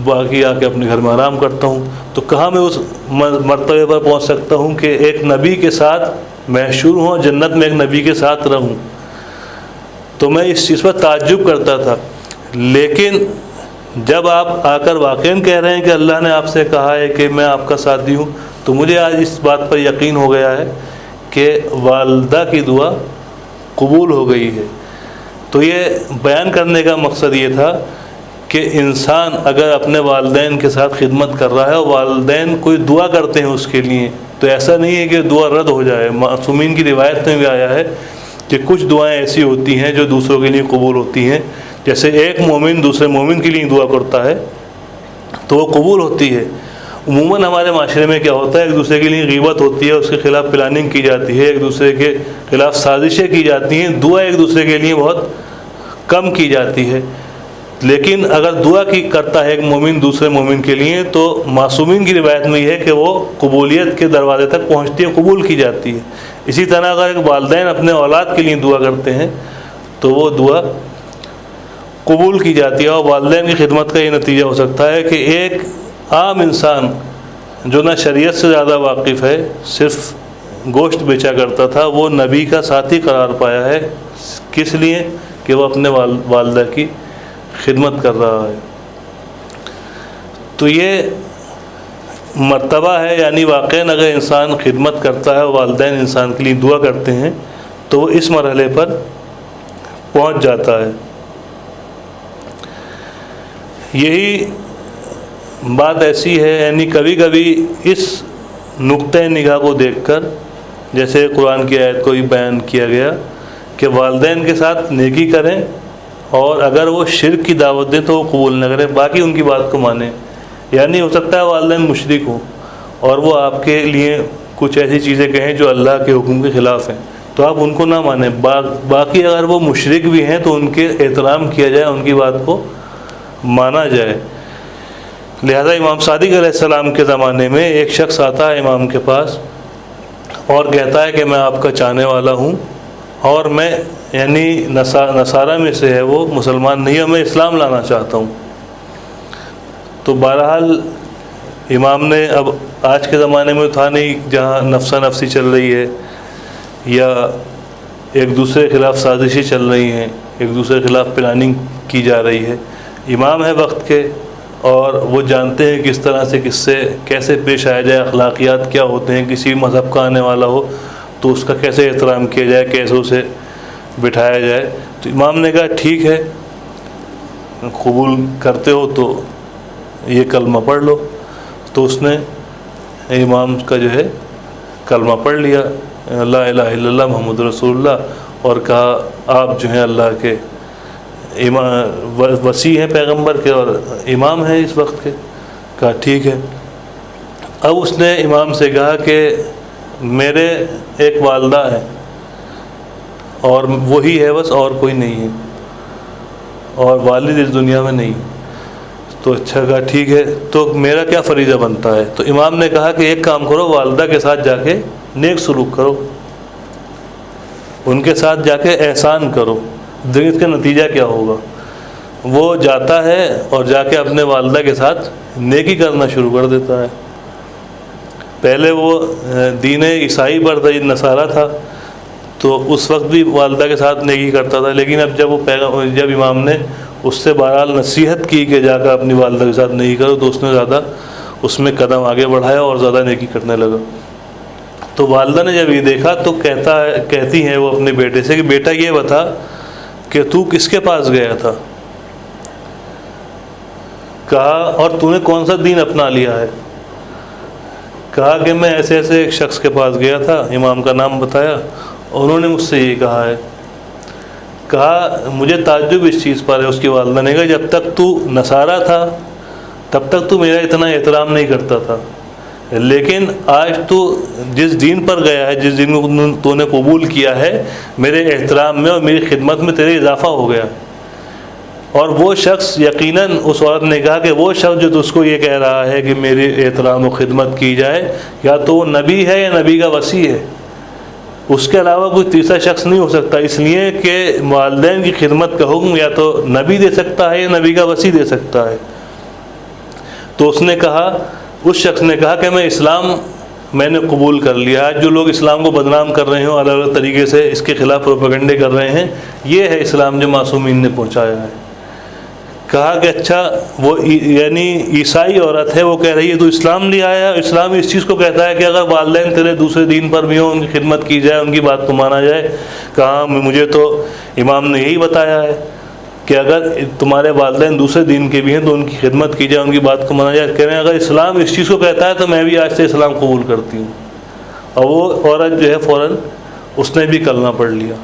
باقی آ کے اپنے گھر میں آرام کرتا ہوں. تو کہاں میں اس مرتبے پر پہنچ سکتا ہوں کہ ایک نبی کے ساتھ محشور ہوں اور جنت میں ایک نبی کے ساتھ رہوں. تو میں اس چیز پر تعجب کرتا تھا. لیکن جب آپ آ کر واقعاً کہہ رہے ہیں کہ اللہ نے آپ سے کہا ہے کہ میں آپ کا ساتھی ہوں، تو مجھے آج اس بات پر یقین ہو گیا ہے کہ والدہ کی دعا قبول ہو گئی ہے. تو یہ بیان کرنے کا مقصد یہ تھا کہ انسان اگر اپنے والدین کے ساتھ خدمت کر رہا ہے اور والدین کوئی دعا کرتے ہیں اس کے لیے، تو ایسا نہیں ہے کہ دعا رد ہو جائے. معصومین کی روایت میں بھی آیا ہے کہ کچھ دعائیں ایسی ہوتی ہیں جو دوسروں کے لیے قبول ہوتی ہیں. جیسے ایک مومن دوسرے مومن کے لیے دعا کرتا ہے تو وہ قبول ہوتی ہے. عموماً ہمارے معاشرے میں کیا ہوتا ہے، ایک دوسرے کے لیے غیبت ہوتی ہے، اس کے خلاف پلاننگ کی جاتی ہے، ایک دوسرے کے خلاف سازشیں کی جاتی ہیں، دعا ایک دوسرے کے لیے بہت کم کی جاتی ہے. لیکن اگر دعا کی کرتا ہے ایک مومن دوسرے مومن کے لیے، تو معصومین کی روایت میں یہ ہے کہ وہ قبولیت کے دروازے تک پہنچتی ہے، قبول کی جاتی ہے. اسی طرح اگر ایک والدین اپنے اولاد کے لیے دعا کرتے ہیں تو وہ دعا قبول کی جاتی ہے. اور والدین کی خدمت کا یہ نتیجہ ہو سکتا ہے کہ ایک عام انسان جو نہ شریعت سے زیادہ واقف ہے، صرف گوشت بیچا کرتا تھا، وہ نبی کا ساتھی قرار پایا ہے. کس لیے؟ کہ وہ اپنے والدہ کی خدمت کر رہا ہے. تو یہ مرتبہ ہے، یعنی واقعاً اگر انسان خدمت کرتا ہے اور والدین انسان کے لیے دعا کرتے ہیں تو وہ اس مرحلے پر پہنچ جاتا ہے. یہی بات ایسی ہے، یعنی کبھی کبھی اس نقطۂ نگاہ کو دیکھ کر، جیسے قرآن کی آیت کو بھی بیان کیا گیا کہ والدین کے ساتھ نیکی کریں، اور اگر وہ شرک کی دعوت دیں تو وہ قبول نہ کریں، باقی ان کی بات کو مانیں. یعنی ہو سکتا ہے والدین مشرک ہوں اور وہ آپ کے لیے کچھ ایسی چیزیں کہیں جو اللہ کے حکم کے خلاف ہیں، تو آپ ان کو نہ مانیں. باقی اگر وہ مشرک بھی ہیں تو ان کے احترام کیا جائے، ان کی بات کو مانا جائے. لہذا امام صادق علیہ السلام کے زمانے میں ایک شخص آتا ہے امام کے پاس اور کہتا ہے کہ میں آپ کا چاہنے والا ہوں، اور میں یعنی نصارہ میں سے ہے، وہ مسلمان نہیں ہے، میں اسلام لانا چاہتا ہوں. تو بہرحال امام نے، اب آج کے زمانے میں تھا نہیں جہاں نفسا نفسی چل رہی ہے یا ایک دوسرے کے خلاف سازشیں چل رہی ہیں، ایک دوسرے کے خلاف پلاننگ کی جا رہی ہے. امام ہے وقت کے، اور وہ جانتے ہیں کس طرح سے کس سے کیسے پیش آیا جائے، اخلاقیات کیا ہوتے ہیں، کسی مذہب کا آنے والا ہو تو اس کا کیسے احترام کیا جائے، کیسے اسے بٹھایا جائے. تو امام نے کہا ٹھیک ہے، قبول کرتے ہو تو یہ کلمہ پڑھ لو. تو اس نے امام کا جو ہے کلمہ پڑھ لیا، لا الہ الا اللہ محمد رسول اللہ، اور کہا آپ جو ہیں اللہ کے وسیع ہیں، پیغمبر کے، اور امام ہیں اس وقت کے. کہا ٹھیک ہے. اب اس نے امام سے کہا کہ میرے ایک والدہ ہے اور وہی ہے بس، اور کوئی نہیں ہے، اور والد اس دنیا میں نہیں. تو اچھا کہا ٹھیک ہے، تو میرا کیا فریضہ بنتا ہے؟ تو امام نے کہا کہ ایک کام کرو، والدہ کے ساتھ جا کے نیک سلوک کرو، ان کے ساتھ جا کے احسان کرو. دیکھیں اس کا نتیجہ کیا ہوگا. وہ جاتا ہے اور جا کے اپنے والدہ کے ساتھ نیکی کرنا شروع کر دیتا ہے. پہلے وہ دین عیسائی پر تھا، نصارہ تھا، تو اس وقت بھی والدہ کے ساتھ نیکی کرتا تھا. لیکن اب جب امام نے اس سے بہرحال نصیحت کی کہ جا کر اپنی والدہ کے ساتھ نیکی کرو، تو اس نے زیادہ اس میں قدم آگے بڑھایا اور زیادہ نیکی کرنے لگا. تو والدہ نے جب یہ دیکھا تو کہتی ہیں وہ اپنے بیٹے سے کہ بیٹا یہ بتا کہ تو کس کے پاس گیا تھا؟ کہا اور تو نے کون سا دین اپنا لیا ہے؟ کہا کہ میں ایسے ایسے ایک شخص کے پاس گیا تھا، امام کا نام بتایا، انہوں نے مجھ سے یہ کہا ہے. کہا مجھے تعجب اس چیز پر ہے. اس کی والدہ نے کہا جب تک تو نصارہ تھا تب تک تو میرا اتنا احترام نہیں کرتا تھا، لیکن آج تو جس دین پر گیا ہے، جس دین کو تو نے قبول کیا ہے، میرے احترام میں اور میری خدمت میں تیرے اضافہ ہو گیا. اور وہ شخص یقیناً، اس عورت نے کہا کہ وہ شخص جو تجھ کو یہ کہہ رہا ہے کہ میری احترام و خدمت کی جائے، یا تو وہ نبی ہے یا نبی کا وصی ہے، اس کے علاوہ کوئی تیسرا شخص نہیں ہو سکتا. اس لیے کہ والدین کی خدمت کا حکم یا تو نبی دے سکتا ہے یا نبی کا وصی دے سکتا ہے. تو اس نے کہا، اس شخص نے کہا کہ میں نے قبول کر لیا. آج جو لوگ اسلام کو بدنام کر رہے ہیں، الگ الگ طریقے سے اس کے خلاف پروپیگنڈے کر رہے ہیں، یہ ہے اسلام جو معصومین نے پہنچایا ہے. کہا کہ اچھا، وہ یعنی عیسائی عورت ہے، وہ کہہ رہی ہے تو اسلام لے آیا. اسلام اس چیز کو کہتا ہے کہ اگر والدین تیرے دوسرے دین پر بھی ہوں، ان کی خدمت کی جائے، ان کی بات کو مانا جائے. کہا مجھے تو امام نے یہی بتایا ہے کہ اگر تمہارے والدین دوسرے دین کے بھی ہیں تو ان کی خدمت کی جائے، ان کی بات کو مانا جائے. کہہ رہے ہیں اگر اسلام اس چیز کو کہتا ہے تو میں بھی آج سے اسلام قبول کرتی ہوں. اور وہ عورت جو ہے فوراً اس نے بھی کلمہ پڑھ لیا.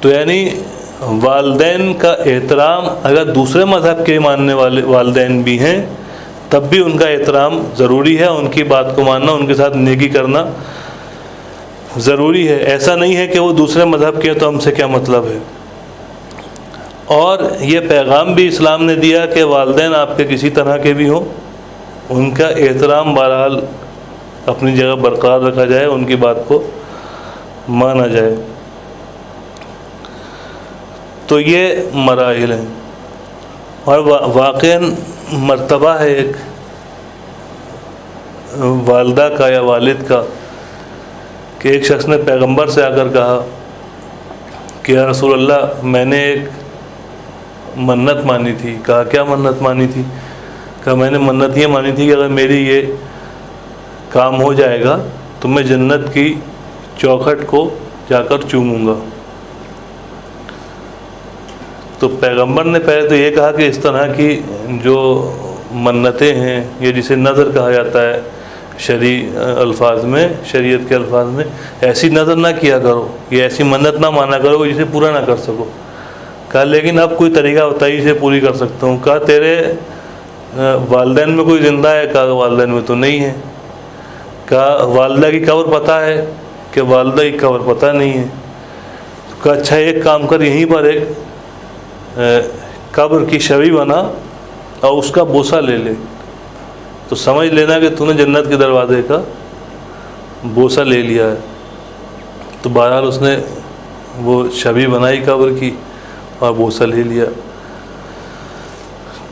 تو یعنی والدین کا احترام، اگر دوسرے مذہب کے ماننے والے والدین بھی ہیں تب بھی ان کا احترام ضروری ہے، ان کی بات کو ماننا، ان کے ساتھ نیکی کرنا ضروری ہے. ایسا نہیں ہے کہ وہ دوسرے مذہب کے ہیں تو ہم سے کیا مطلب ہے. اور یہ پیغام بھی اسلام نے دیا کہ والدین آپ کے کسی طرح کے بھی ہوں، ان کا احترام بہرحال اپنی جگہ برقرار رکھا جائے، ان کی بات کو مانا جائے. تو یہ مراحل ہیں. اور واقعاً مرتبہ ہے ایک والدہ کا یا والد کا کہ ایک شخص نے پیغمبر سے آ کر کہا کہ یا رسول اللہ، میں نے ایک منت مانی تھی. کہا کیا منت مانی تھی؟ کہا میں نے منت یہ مانی تھی کہ اگر میری یہ کام ہو جائے گا تو میں جنت کی چوکھٹ کو جا کر چوموں گا. تو پیغمبر نے پہلے تو یہ کہا کہ اس طرح کی جو منتیں ہیں، یہ جسے نظر کہا جاتا ہے الفاظ میں، شریعت کے الفاظ میں، ایسی نظر نہ کیا کرو، یہ ایسی منت نہ مانا کرو جسے پورا نہ کر سکو. کہا لیکن اب کوئی طریقہ ہوتا ہے جسے پوری کر سکتا ہوں. کہا تیرے والدین میں کوئی زندہ ہے؟ کہا والدین میں تو نہیں ہے. کہا والدہ کی قبر پتہ ہے؟ کہ والدہ کی قبر پتہ نہیں ہے. کہا اچھا ایک کام کر، یہیں پر ایک قبر کی شبی بنا اور اس کا بوسہ لے لے، تو سمجھ لینا کہ تو نے جنت کے دروازے کا بوسہ لے لیا ہے. تو بہرحال اس نے وہ شبی بنائی قبر کی اور بوسہ لے لیا.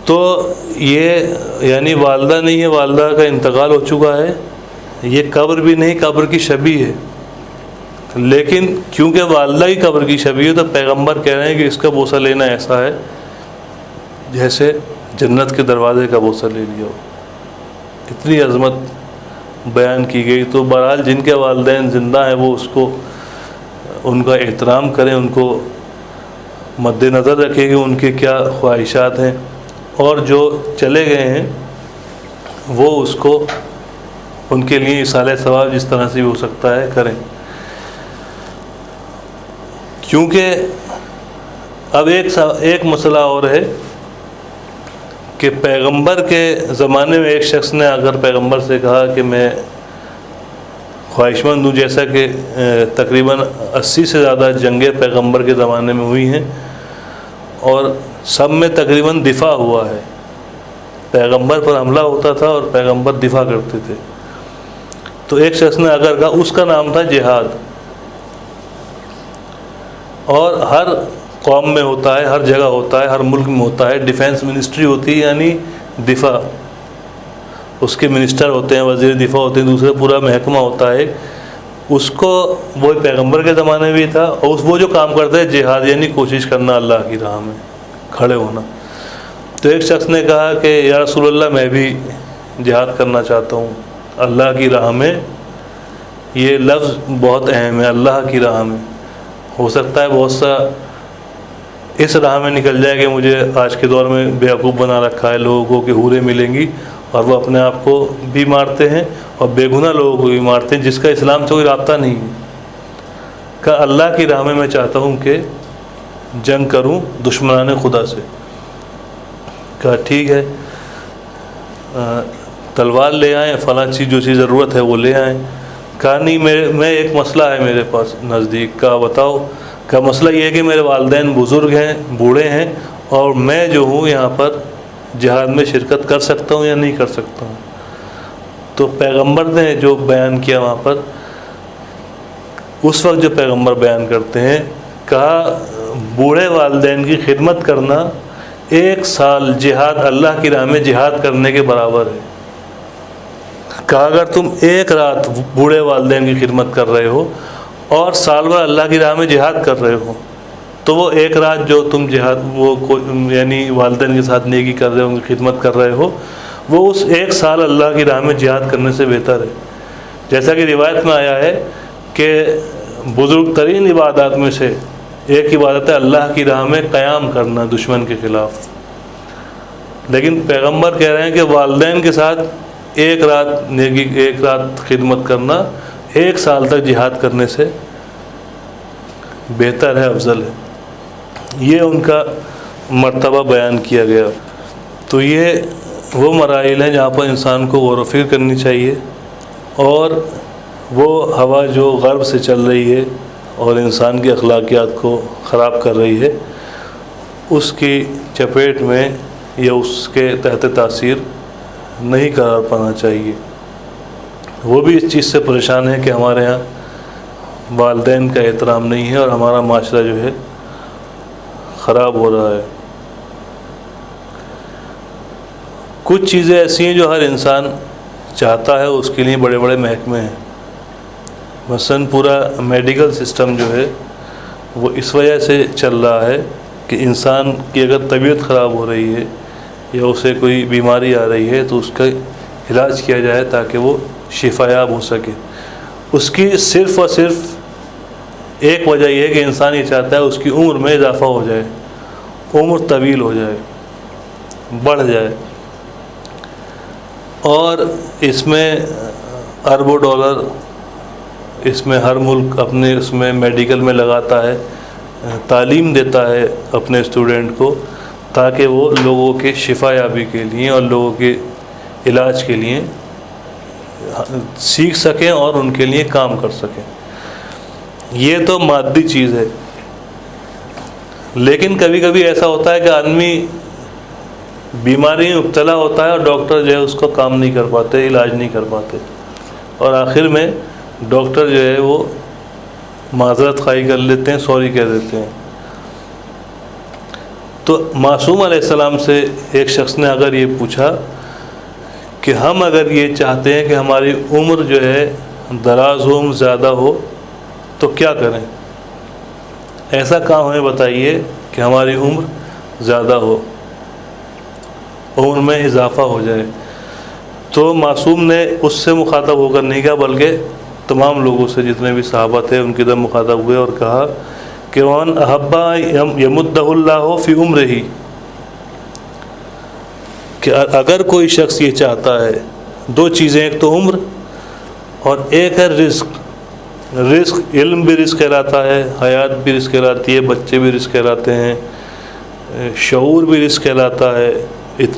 تو یہ یعنی والدہ نہیں ہے، والدہ کا انتقال ہو چکا ہے. یہ قبر بھی نہیں، قبر کی شبی ہے. لیکن کیونکہ والدہ کی قبر کی شبیہ ہے تو پیغمبر کہہ رہے ہیں کہ اس کا بوسہ لینا ایسا ہے جیسے جنت کے دروازے کا بوسہ لے لیا ہو. اتنی عظمت بیان کی گئی. تو بہرحال جن کے والدین زندہ ہیں وہ اس کو، ان کا احترام کریں، ان کو مد نظر رکھیں کہ ان کے کیا خواہشات ہیں، اور جو چلے گئے ہیں وہ اس کو ان کے لیے ایصال ثواب جس طرح سے بھی ہو سکتا ہے کریں. کیونکہ اب ایک مسئلہ اور ہے کہ پیغمبر کے زمانے میں ایک شخص نے اگر پیغمبر سے کہا کہ میں خواہش مند ہوں، جیسا کہ تقریباً 80 سے زیادہ جنگیں پیغمبر کے زمانے میں ہوئی ہیں اور سب میں تقریباً دفاع ہوا ہے. پیغمبر پر حملہ ہوتا تھا اور پیغمبر دفاع کرتے تھے. تو ایک شخص نے اگر کہا، اس کا نام تھا جہاد. اور ہر قوم میں ہوتا ہے، ہر جگہ ہوتا ہے، ہر ملک میں ہوتا ہے. ڈیفینس منسٹری ہوتی ہے یعنی دفاع، اس کے منسٹر ہوتے ہیں، وزیر دفاع ہوتے ہیں، دوسرے پورا محکمہ ہوتا ہے. اس کو وہ پیغمبر کے زمانے میں بھی تھا. اور وہ جو کام کرتا ہے جہاد یعنی کوشش کرنا اللہ کی راہ میں کھڑے ہونا. تو ایک شخص نے کہا کہ یا رسول اللہ، میں بھی جہاد کرنا چاہتا ہوں اللہ کی راہ میں. یہ لفظ بہت اہم ہے، اللہ کی راہ میں. ہو سکتا ہے بہت سا اس راہ میں نکل جائے کہ مجھے آج کے دور میں بیوقوف بنا رکھا ہے لوگوں کو کہ حوریں ملیں گی اور وہ اپنے آپ کو بھی مارتے ہیں اور بے گناہ لوگوں کو بھی مارتے ہیں جس کا اسلام سے کوئی رابطہ نہیں ہے. کہ اللہ کی راہ میں چاہتا ہوں کہ جنگ کروں دشمنان خدا سے. کہا ٹھیک ہے، تلوار لے آئیں، فلاں چیز جو چیز ضرورت ہے وہ لے آئیں. کہا نہیں، میں ایک مسئلہ ہے میرے پاس نزدیک. کہا بتاؤ. کا مسئلہ یہ ہے کہ میرے والدین بزرگ ہیں، بوڑھے ہیں، اور میں جو ہوں یہاں پر جہاد میں شرکت کر سکتا ہوں یا نہیں کر سکتا ہوں. تو پیغمبر نے جو بیان کیا وہاں پر، اس وقت جو پیغمبر بیان کرتے ہیں، کہا بوڑھے والدین کی خدمت کرنا 1 سال جہاد اللہ کی راہ میں جہاد کرنے کے برابر ہے۔ کہا اگر تم 1 رات بوڑھے والدین کی خدمت کر رہے ہو اور سال بھر اللہ کی راہ میں جہاد کر رہے ہو تو وہ 1 رات جو تم جہاد یعنی والدین کے ساتھ نیکی کر رہے ہو، ان کی خدمت کر رہے ہو، وہ اس 1 سال اللہ کی راہ میں جہاد کرنے سے بہتر ہے۔ جیسا کہ روایت میں آیا ہے کہ بزرگ ترین عبادات میں سے ایک عبادت ہے اللہ کی راہ میں قیام کرنا دشمن کے خلاف، لیکن پیغمبر کہہ رہے ہیں کہ والدین کے ساتھ 1 رات نیکی، 1 رات خدمت کرنا 1 سال تک جہاد کرنے سے بہتر ہے، افضل ہے۔ یہ ان کا مرتبہ بیان کیا گیا۔ تو یہ وہ مراحل ہیں جہاں پر انسان کو غور و فکر کرنی چاہیے، اور وہ ہوا جو غرب سے چل رہی ہے اور انسان کی اخلاقیات کو خراب کر رہی ہے، اس کی چپیٹ میں یا اس کے تحت تاثیر نہیں قرار پانا چاہیے۔ وہ بھی اس چیز سے پریشان ہے کہ ہمارے ہاں والدین کا احترام نہیں ہے اور ہمارا معاشرہ جو ہے خراب ہو رہا ہے۔ کچھ چیزیں ایسی ہیں جو ہر انسان چاہتا ہے، اس کے لیے بڑے بڑے محکمے ہیں۔ مثلاً پورا میڈیکل سسٹم جو ہے وہ اس وجہ سے چل رہا ہے کہ انسان کی اگر طبیعت خراب ہو رہی ہے یا اسے کوئی بیماری آ رہی ہے تو اس کا علاج کیا جائے تاکہ وہ شفا یاب ہو سکے۔ اس کی صرف اور صرف ایک وجہ یہ ہے کہ انسان یہ چاہتا ہے اس کی عمر میں اضافہ ہو جائے، عمر طویل ہو جائے، بڑھ جائے، اور اس میں اربوں ڈالر اس میں ہر ملک اپنے اس میں میڈیکل میں لگاتا ہے، تعلیم دیتا ہے اپنے اسٹوڈنٹ کو تاکہ وہ لوگوں کے شفا یابی کے لیے اور لوگوں کے علاج کے لیے سیکھ سکیں اور ان کے لیے کام کر سکیں۔ یہ تو مادی چیز ہے، لیکن کبھی کبھی ایسا ہوتا ہے کہ آدمی بیماری میں مبتلا ہوتا ہے اور ڈاکٹر جو ہے اس کو کام نہیں کر پاتے، علاج نہیں کر پاتے، اور آخر میں ڈاکٹر جو ہے وہ معذرت خواہی کر لیتے ہیں، سوری کہہ دیتے ہیں۔ تو معصوم علیہ السلام سے ایک شخص نے اگر یہ پوچھا کہ ہم اگر یہ چاہتے ہیں کہ ہماری عمر جو ہے دراز ہو، زیادہ ہو، تو کیا کریں؟ ایسا کام ہمیں بتائیے کہ ہماری عمر زیادہ ہو، عمر میں اضافہ ہو جائے۔ تو معصوم نے اس سے مخاطب ہو کر نہیں کہا، بلکہ تمام لوگوں سے جتنے بھی صحابہ تھے ان کی طرف مخاطب ہوئے اور کہا کہ وَمَنْ أَحَبَّ يَمُدَّهُ اللَّهُ فِي عُمْرِهِ، کہ اگر کوئی شخص یہ چاہتا ہے، 2 چیزیں، ایک تو عمر اور ایک ہے رزق۔ رزق، علم بھی رزق کہلاتا ہے، حیات بھی رزق کہلاتی ہے، بچے بھی رزق کہلاتے ہیں، شعور بھی رزق کہلاتا ہے،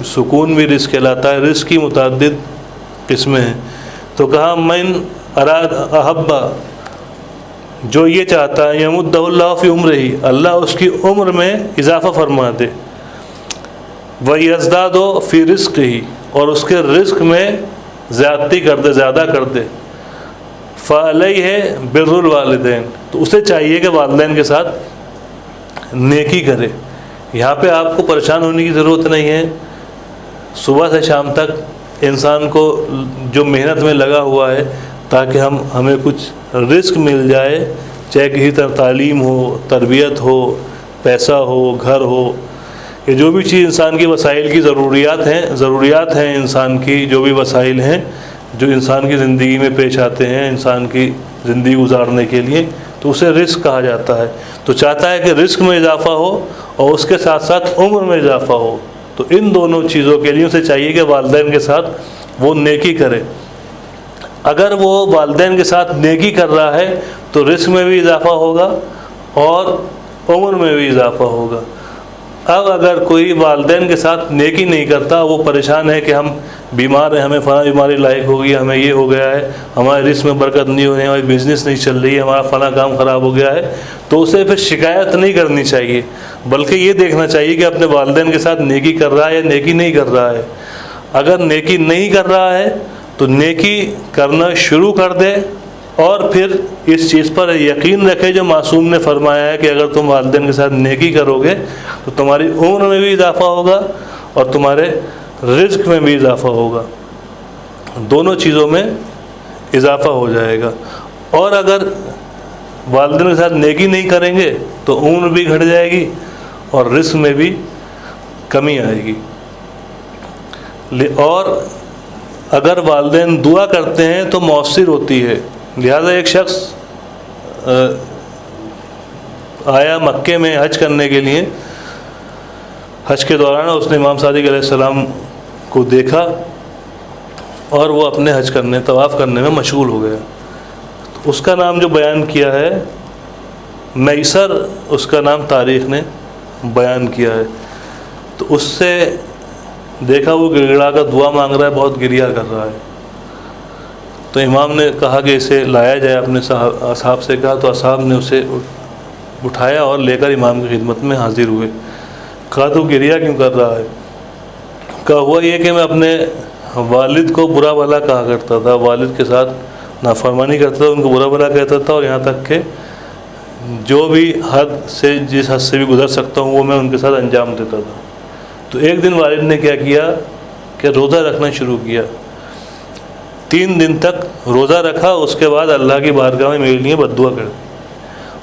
سکون بھی رزق کہلاتا ہے۔ رزق کی متعدد قسمیں ہیں۔ تو کہا من اراد احبا، جو یہ چاہتا ہے، یمدہ اللہ فی عمرہ، اللہ اس کی عمر میں اضافہ فرما دے، ویزداد فی رزق ہی، اور اس کے رزق میں زیادتی کر دے، زیادہ کر دے، فعلیہ بر الوالدین، تو اسے چاہیے کہ والدین کے ساتھ نیکی کرے۔ یہاں پہ آپ کو پریشان ہونے کی ضرورت نہیں ہے۔ صبح سے شام تک انسان کو جو محنت میں لگا ہوا ہے تاکہ ہمیں کچھ رزق مل جائے، چاہے کسی طرح تعلیم ہو، تربیت ہو، پیسہ ہو، گھر ہو، یہ جو بھی چیز انسان کی وسائل کی ضروریات ہیں انسان کی، جو بھی وسائل ہیں جو انسان کی زندگی میں پیش آتے ہیں انسان کی زندگی گزارنے کے لیے، تو اسے رزق کہا جاتا ہے۔ تو چاہتا ہے کہ رزق میں اضافہ ہو اور اس کے ساتھ ساتھ عمر میں اضافہ ہو، تو ان دونوں چیزوں کے لیے اسے چاہیے کہ والدین کے ساتھ وہ نیکی کرے۔ اگر وہ والدین کے ساتھ نیکی کر رہا ہے تو رزق میں بھی اضافہ ہوگا اور عمر میں بھی اضافہ ہوگا۔ اب اگر کوئی والدین کے ساتھ نیکی نہیں کرتا، وہ پریشان ہے کہ ہم بیمار ہیں، ہمیں فلاں بیماری لاحق ہو گئی، ہمیں یہ ہو گیا ہے، ہمارے رزق میں برکت نہیں ہو رہی ہے، ہماری بزنس نہیں چل رہی ہے، ہمارا فلاں کام خراب ہو گیا ہے، تو اسے پھر شکایت نہیں کرنی چاہیے، بلکہ یہ دیکھنا چاہیے کہ اپنے والدین کے ساتھ نیکی کر رہا ہے یا نیکی نہیں کر رہا ہے۔ اگر نیکی نہیں کر رہا ہے تو نیکی کرنا شروع کر دے اور پھر اس چیز پر یقین رکھے جو معصوم نے فرمایا ہے کہ اگر تم والدین کے ساتھ نیکی کرو گے تو تمہاری عمر میں بھی اضافہ ہوگا اور تمہارے رزق میں بھی اضافہ ہوگا، دونوں چیزوں میں اضافہ ہو جائے گا۔ اور اگر والدین کے ساتھ نیکی نہیں کریں گے تو عمر بھی گھٹ جائے گی اور رزق میں بھی کمی آئے گی۔ اور اگر والدین دعا کرتے ہیں تو مؤثر ہوتی ہے۔ لہذا ایک شخص آیا مکے میں حج کرنے کے لیے، حج کے دوران اس نے امام صادق علیہ السلام کو دیکھا اور وہ اپنے حج کرنے طواف کرنے میں مشغول ہو گیا۔ اس کا نام جو بیان کیا ہے میسر، اس کا نام تاریخ نے بیان کیا ہے۔ تو اس سے دیکھا وہ گڑ گڑا کر دعا مانگ رہا ہے، بہت گریا کر رہا ہے۔ تو امام نے کہا کہ اسے لایا جائے، اپنے اصحاب سے کہا، تو اصحاب نے اسے اٹھایا اور لے کر امام کی خدمت میں حاضر ہوئے۔ کہا تو گریا کیوں کر رہا ہے؟ کہا ہوا یہ کہ میں اپنے والد کو برا بھلا کہا کرتا تھا، والد کے ساتھ نافرمانی کرتا تھا، ان کو برا بھلا کہتا تھا، اور یہاں تک کہ جو بھی حد سے جس حد سے بھی گزر سکتا ہوں وہ میں ان کے ساتھ انجام دیتا تھا۔ تو ایک دن والد نے کیا کیا کہ روزہ رکھنا شروع کیا، 3 دن تک روزہ رکھا، اس کے بعد اللہ کی بارگاہ میں میرے لیے بد دعا کر دی،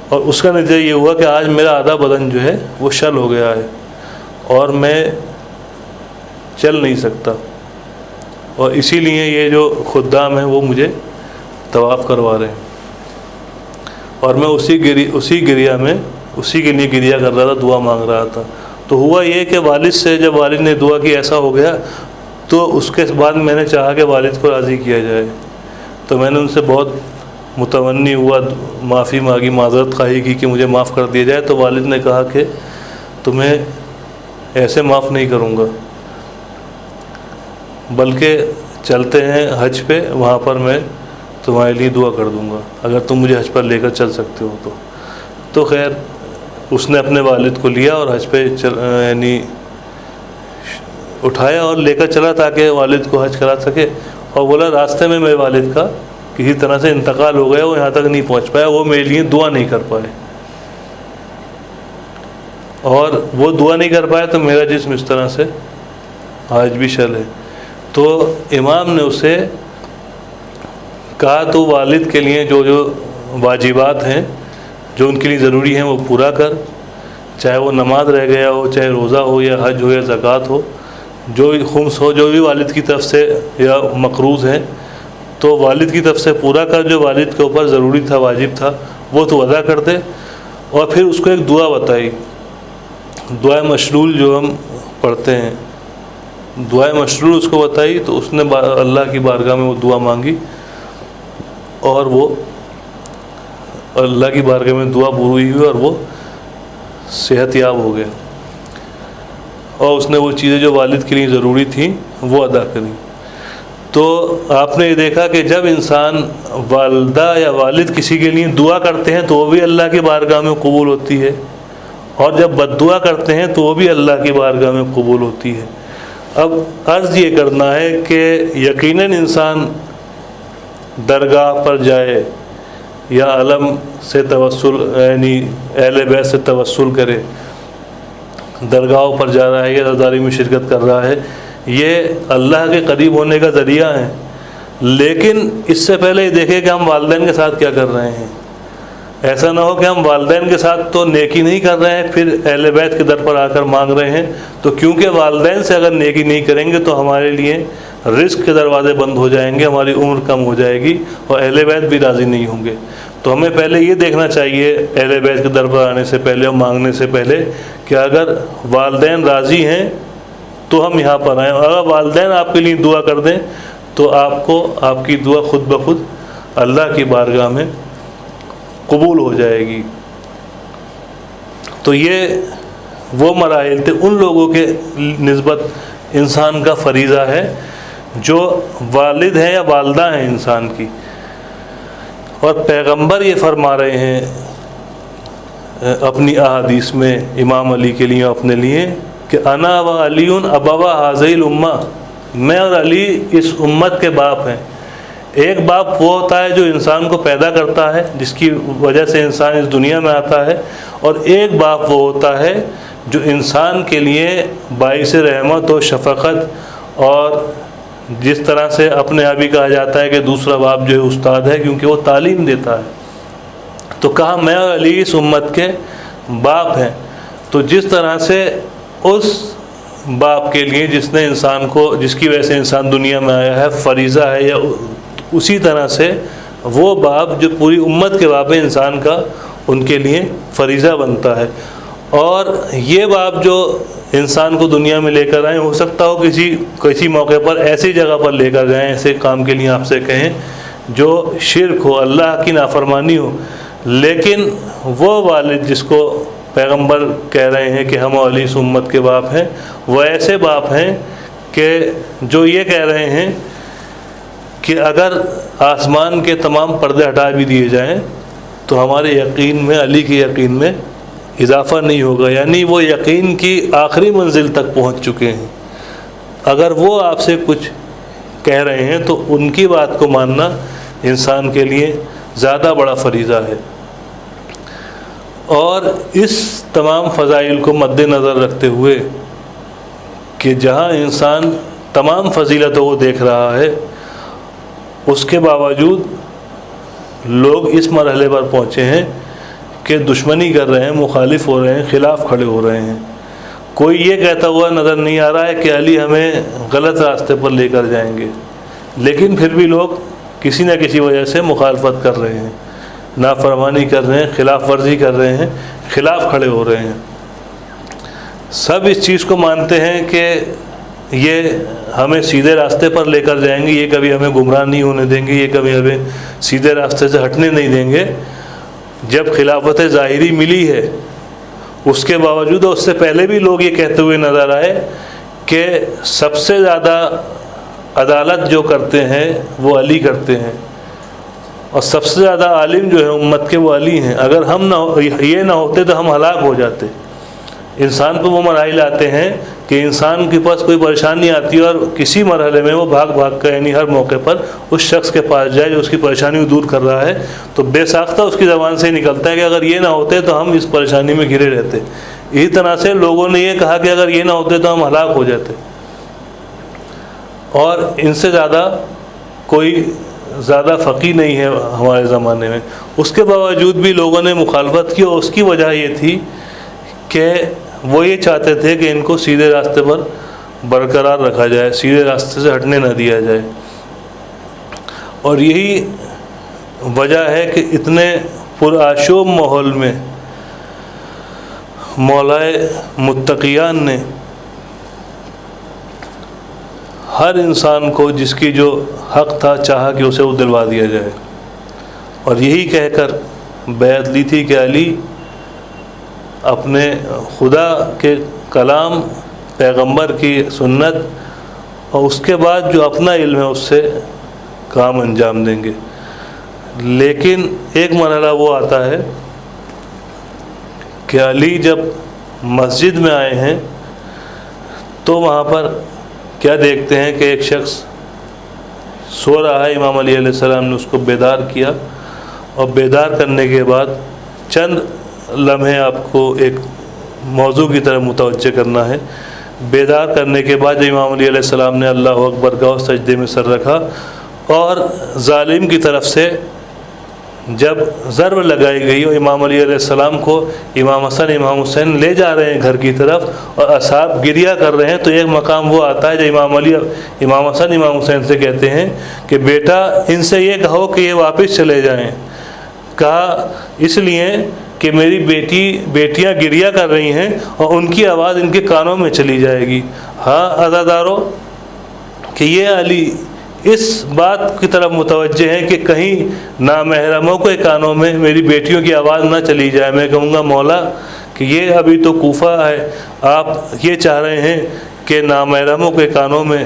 اور اس کا نتیجہ یہ ہوا کہ آج میرا آدھا بدن جو ہے وہ شل ہو گیا ہے اور میں چل نہیں سکتا، اور اسی لیے یہ جو خدام ہیں وہ مجھے طواف کروا رہے ہیں، اور میں اسی گریا میں اسی کے لیے گریا کر رہا تھا، دعا مانگ رہا تھا۔ تو ہوا یہ کہ والد سے جب والد نے دعا کی ایسا ہو گیا، تو اس کے بعد میں نے چاہا کہ والد کو راضی کیا جائے، تو میں نے ان سے بہت متمنی ہوا، معافی مانگی، معذرت خواہی کی کہ مجھے معاف کر دیا جائے۔ تو والد نے کہا کہ تمہیں ایسے معاف نہیں کروں گا، بلکہ چلتے ہیں حج پہ، وہاں پر میں تمہارے لیے دعا کر دوں گا اگر تم مجھے حج پر لے کر چل سکتے ہو تو خیر اس نے اپنے والد کو لیا اور حج پہ یعنی اٹھایا اور لے کر چلا تاکہ والد کو حج کرا سکے، اور بولا راستے میں میرے والد کا کسی طرح سے انتقال ہو گیا، وہ یہاں تک نہیں پہنچ پایا، وہ میرے لیے دعا نہیں کر پائے، اور وہ دعا نہیں کر پایا تو میرا جسم اس طرح سے آج بھی شل ہے۔ تو امام نے اسے کہا تو والد کے لیے جو جو واجبات ہیں جو ان کے لیے ضروری ہیں وہ پورا کر، چاہے وہ نماز رہ گیا ہو، چاہے روزہ ہو یا حج ہو یا زکوٰۃ ہو، جو بھی خمس ہو، جو بھی والد کی طرف سے یا مقروض ہیں، تو والد کی طرف سے پورا کر، جو والد کے اوپر ضروری تھا، واجب تھا، وہ تو ادا کر دے۔ اور پھر اس کو ایک دعا بتائی، دعائے مشلول جو ہم پڑھتے ہیں، دعائے مشلول اس کو بتائی، تو اس نے اللہ کی بارگاہ میں وہ دعا مانگی، اور وہ اللہ کی بارگاہ میں دعا پوری ہوئی اور وہ صحت یاب ہو گیا، اور اس نے وہ چیزیں جو والد کے لیے ضروری تھیں وہ ادا کری۔ تو آپ نے یہ دیکھا کہ جب انسان والدہ یا والد کسی کے لیے دعا کرتے ہیں تو وہ بھی اللہ کی بارگاہ میں قبول ہوتی ہے، اور جب بد دعا کرتے ہیں تو وہ بھی اللہ کی بارگاہ میں قبول ہوتی ہے۔ اب عرض یہ کرنا ہے کہ یقیناً انسان درگاہ پر جائے یا علم سے توسل یعنی اہل بیت سے توسل کرے، درگاہوں پر جا رہا ہے یا عزاداری میں شرکت کر رہا ہے، یہ اللہ کے قریب ہونے کا ذریعہ ہے، لیکن اس سے پہلے یہ دیکھیں کہ ہم والدین کے ساتھ کیا کر رہے ہیں۔ ایسا نہ ہو کہ ہم والدین کے ساتھ تو نیکی نہیں کر رہے ہیں، پھر اہل بیت کے در پر آ کر مانگ رہے ہیں، تو کیونکہ والدین سے اگر نیکی نہیں کریں گے تو ہمارے لیے رزق کے دروازے بند ہو جائیں گے، ہماری عمر کم ہو جائے گی، اور اہل بیت بھی راضی نہیں ہوں گے۔ تو ہمیں پہلے یہ دیکھنا چاہیے اہل بیت کے در پر آنے سے پہلے اور مانگنے سے پہلے کہ اگر والدین راضی ہیں تو ہم یہاں پر آئیں، اور اگر والدین آپ کے لیے دعا کر دیں تو آپ کو آپ کی دعا خود بخود اللہ کی بارگاہ میں قبول ہو جائے گی۔ تو یہ وہ مراحل تھے، ان لوگوں کے نسبت انسان کا فریضہ ہے جو والد ہیں یا والدہ ہیں انسان کی، اور پیغمبر یہ فرما رہے ہیں اپنی احادیث میں امام علی کے لیے اپنے لیے کہ انا و علی ابوا ہذیل الامہ، میں اور علی اس امت کے باپ ہیں۔ ایک باپ وہ ہوتا ہے جو انسان کو پیدا کرتا ہے، جس کی وجہ سے انسان اس دنیا میں آتا ہے، اور ایک باپ وہ ہوتا ہے جو انسان کے لیے باعث رحمت و شفقت، اور جس طرح سے اپنے آپ ہی کہا جاتا ہے کہ دوسرا باپ جو ہے استاد ہے، کیونکہ وہ تعلیم دیتا ہے۔ تو کہا میں اور علی اس امت کے باپ ہیں۔ تو جس طرح سے اس باپ کے لیے جس نے انسان کو، جس کی وجہ سے انسان دنیا میں آیا ہے، فریضہ ہے، یا اسی طرح سے وہ باپ جو پوری امت کے باپ ہے انسان کا، ان کے لیے فریضہ بنتا ہے۔ اور یہ باپ جو انسان کو دنیا میں لے کر آئیں، ہو سکتا ہو کسی موقع پر ایسی جگہ پر لے کر جائیں، ایسے کام کے لیے آپ سے کہیں جو شرک ہو، اللہ کی نافرمانی ہو، لیکن وہ والد جس کو پیغمبر کہہ رہے ہیں کہ ہم علی اس امت کے باپ ہیں، وہ ایسے باپ ہیں کہ جو یہ کہہ رہے ہیں کہ اگر آسمان کے تمام پردے ہٹا بھی دیے جائیں تو ہمارے یقین میں، علی کے یقین میں اضافہ نہیں ہوگا، یعنی وہ یقین کی آخری منزل تک پہنچ چکے ہیں۔ اگر وہ آپ سے کچھ کہہ رہے ہیں تو ان کی بات کو ماننا انسان کے لیے زیادہ بڑا فریضہ ہے۔ اور اس تمام فضائل کو مد نظر رکھتے ہوئے کہ جہاں انسان تمام فضیلتوں کو دیکھ رہا ہے، اس کے باوجود لوگ اس مرحلے پر پہنچے ہیں کہ دشمنی کر رہے ہیں، مخالف ہو رہے ہیں، خلاف کھڑے ہو رہے ہیں۔ کوئی یہ کہتا ہوا نظر نہیں آ رہا ہے کہ علی ہمیں غلط راستے پر لے کر جائیں گے، لیکن پھر بھی لوگ کسی نہ کسی وجہ سے مخالفت کر رہے ہیں، نافرمانی کر رہے ہیں، خلاف ورزی کر رہے ہیں، خلاف کھڑے ہو رہے ہیں۔ سب اس چیز کو مانتے ہیں کہ یہ ہمیں سیدھے راستے پر لے کر جائیں گے، یہ کبھی ہمیں گمراہ نہیں ہونے دیں گے، یہ کبھی ہمیں سیدھے راستے سے ہٹنے نہیں دیں گے۔ جب خلافت ظاہری ملی ہے اس کے باوجود، اور اس سے پہلے بھی لوگ یہ کہتے ہوئے نظر آئے کہ سب سے زیادہ عدالت جو کرتے ہیں وہ علی کرتے ہیں، اور سب سے زیادہ عالم جو ہے امت کے وہ علی ہیں۔ اگر ہم یہ نہ ہوتے تو ہم ہلاک ہو جاتے۔ انسان پہ وہ مراحل آتے ہیں کہ انسان کے پاس کوئی پریشانی آتی ہے اور کسی مرحلے میں وہ بھاگ کر، یعنی ہر موقع پر اس شخص کے پاس جائے جو اس کی پریشانی کو دور کر رہا ہے، تو بے ساختہ اس کی زبان سے ہی نکلتا ہے کہ اگر یہ نہ ہوتے تو ہم اس پریشانی میں گھرے رہتے۔ اسی طرح سے لوگوں نے یہ کہا کہ اگر یہ نہ ہوتے تو ہم ہلاک ہو جاتے، اور ان سے زیادہ کوئی زیادہ فقیہ نہیں ہے ہمارے زمانے میں۔ اس کے باوجود بھی لوگوں نے مخالفت کی، اور اس کی وجہ یہ تھی کہ وہ یہ چاہتے تھے کہ ان کو سیدھے راستے پر برقرار رکھا جائے، سیدھے راستے سے ہٹنے نہ دیا جائے۔ اور یہی وجہ ہے کہ اتنے پرآشوب ماحول میں مولائے متقیان نے ہر انسان کو جس کی جو حق تھا چاہا کہ اسے وہ دلوا دیا جائے، اور یہی کہہ کر بیعت لی تھی کہ علی اپنے خدا کے کلام، پیغمبر کی سنت، اور اس کے بعد جو اپنا علم ہے اس سے کام انجام دیں گے۔ لیکن ایک مرحلہ وہ آتا ہے کہ علی جب مسجد میں آئے ہیں تو وہاں پر کیا دیکھتے ہیں کہ ایک شخص سو رہا ہے، امام علی علیہ السلام نے اس کو بیدار کیا، اور بیدار کرنے کے بعد چند لمحے آپ کو ایک موضوع کی طرف متوجہ کرنا ہے۔ بیدار کرنے کے بعد جب امام علی علیہ السلام نے اللہ اکبر کہا اور سجدے میں سر رکھا، اور ظالم کی طرف سے جب ضرب لگائی گئی اور امام علی علیہ السلام کو امام حسن امام حسین لے جا رہے ہیں گھر کی طرف اور اصحاب گریہ کر رہے ہیں، تو ایک مقام وہ آتا ہے جب امام علی امام حسن امام حسین سے کہتے ہیں کہ بیٹا ان سے یہ کہو کہ یہ واپس چلے جائیں۔ کہا اس لیے کہ میری بیٹیاں گریہ کر رہی ہیں اور ان کی آواز ان کے کانوں میں چلی جائے گی۔ ہاں عزادارو، کہ یہ علی اس بات کی طرف متوجہ ہیں کہ کہیں نامحرموں کے کانوں میں میری بیٹیوں کی آواز نہ چلی جائے۔ میں کہوں گا مولا کہ یہ ابھی تو کوفہ ہے، آپ یہ چاہ رہے ہیں کہ نامحرموں کے کانوں میں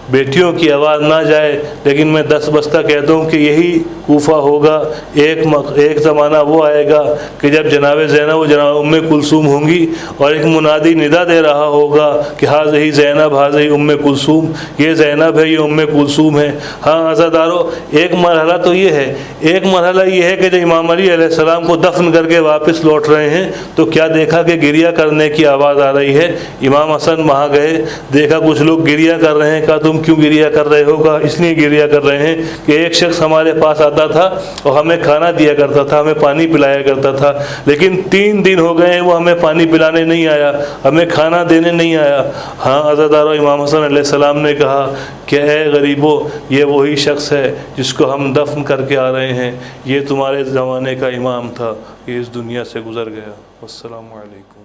بیٹیوں کی آواز نہ جائے، لیکن میں دس بستہ کہتا ہوں کہ یہی کوفہ ہوگا۔ ایک زمانہ وہ آئے گا کہ جب جناب زینب و جناب ام کلثوم ہوں گی، اور ایک منادی ندا دے رہا ہوگا کہ ہاذہ زینب ہاذہ ام کلثوم، یہ زینب ہے، یہ ام کلثوم ہے۔ ہاں عزادارو، ایک مرحلہ تو یہ ہے، ایک مرحلہ یہ ہے کہ جب امام علی علیہ السلام کو دفن کر کے واپس لوٹ رہے ہیں تو کیا دیکھا کہ گریہ کرنے کی آواز آ رہی ہے۔ امام حسن وہاں گئے، دیکھا کچھ لوگ گریہ کر رہے ہیں، کہا تم کیوں گریہ کر رہے ہو؟ کہا اس لیے گریہ کر رہے ہیں کہ ایک شخص ہمارے پاس آتا تھا اور ہمیں کھانا دیا کرتا تھا، ہمیں پانی پلایا کرتا تھا، لیکن 3 دن ہو گئے ہیں وہ ہمیں پانی پلانے نہیں آیا، ہمیں کھانا دینے نہیں آیا۔ ہاں عزادارو، امام حسن علیہ السلام نے کہا کہ اے غریبو، یہ وہی شخص ہے جس کو ہم دفن کر کے آ رہے ہیں، یہ تمہارے زمانے کا امام تھا، یہ اس دنیا سے گزر گیا۔ والسلام علیکم۔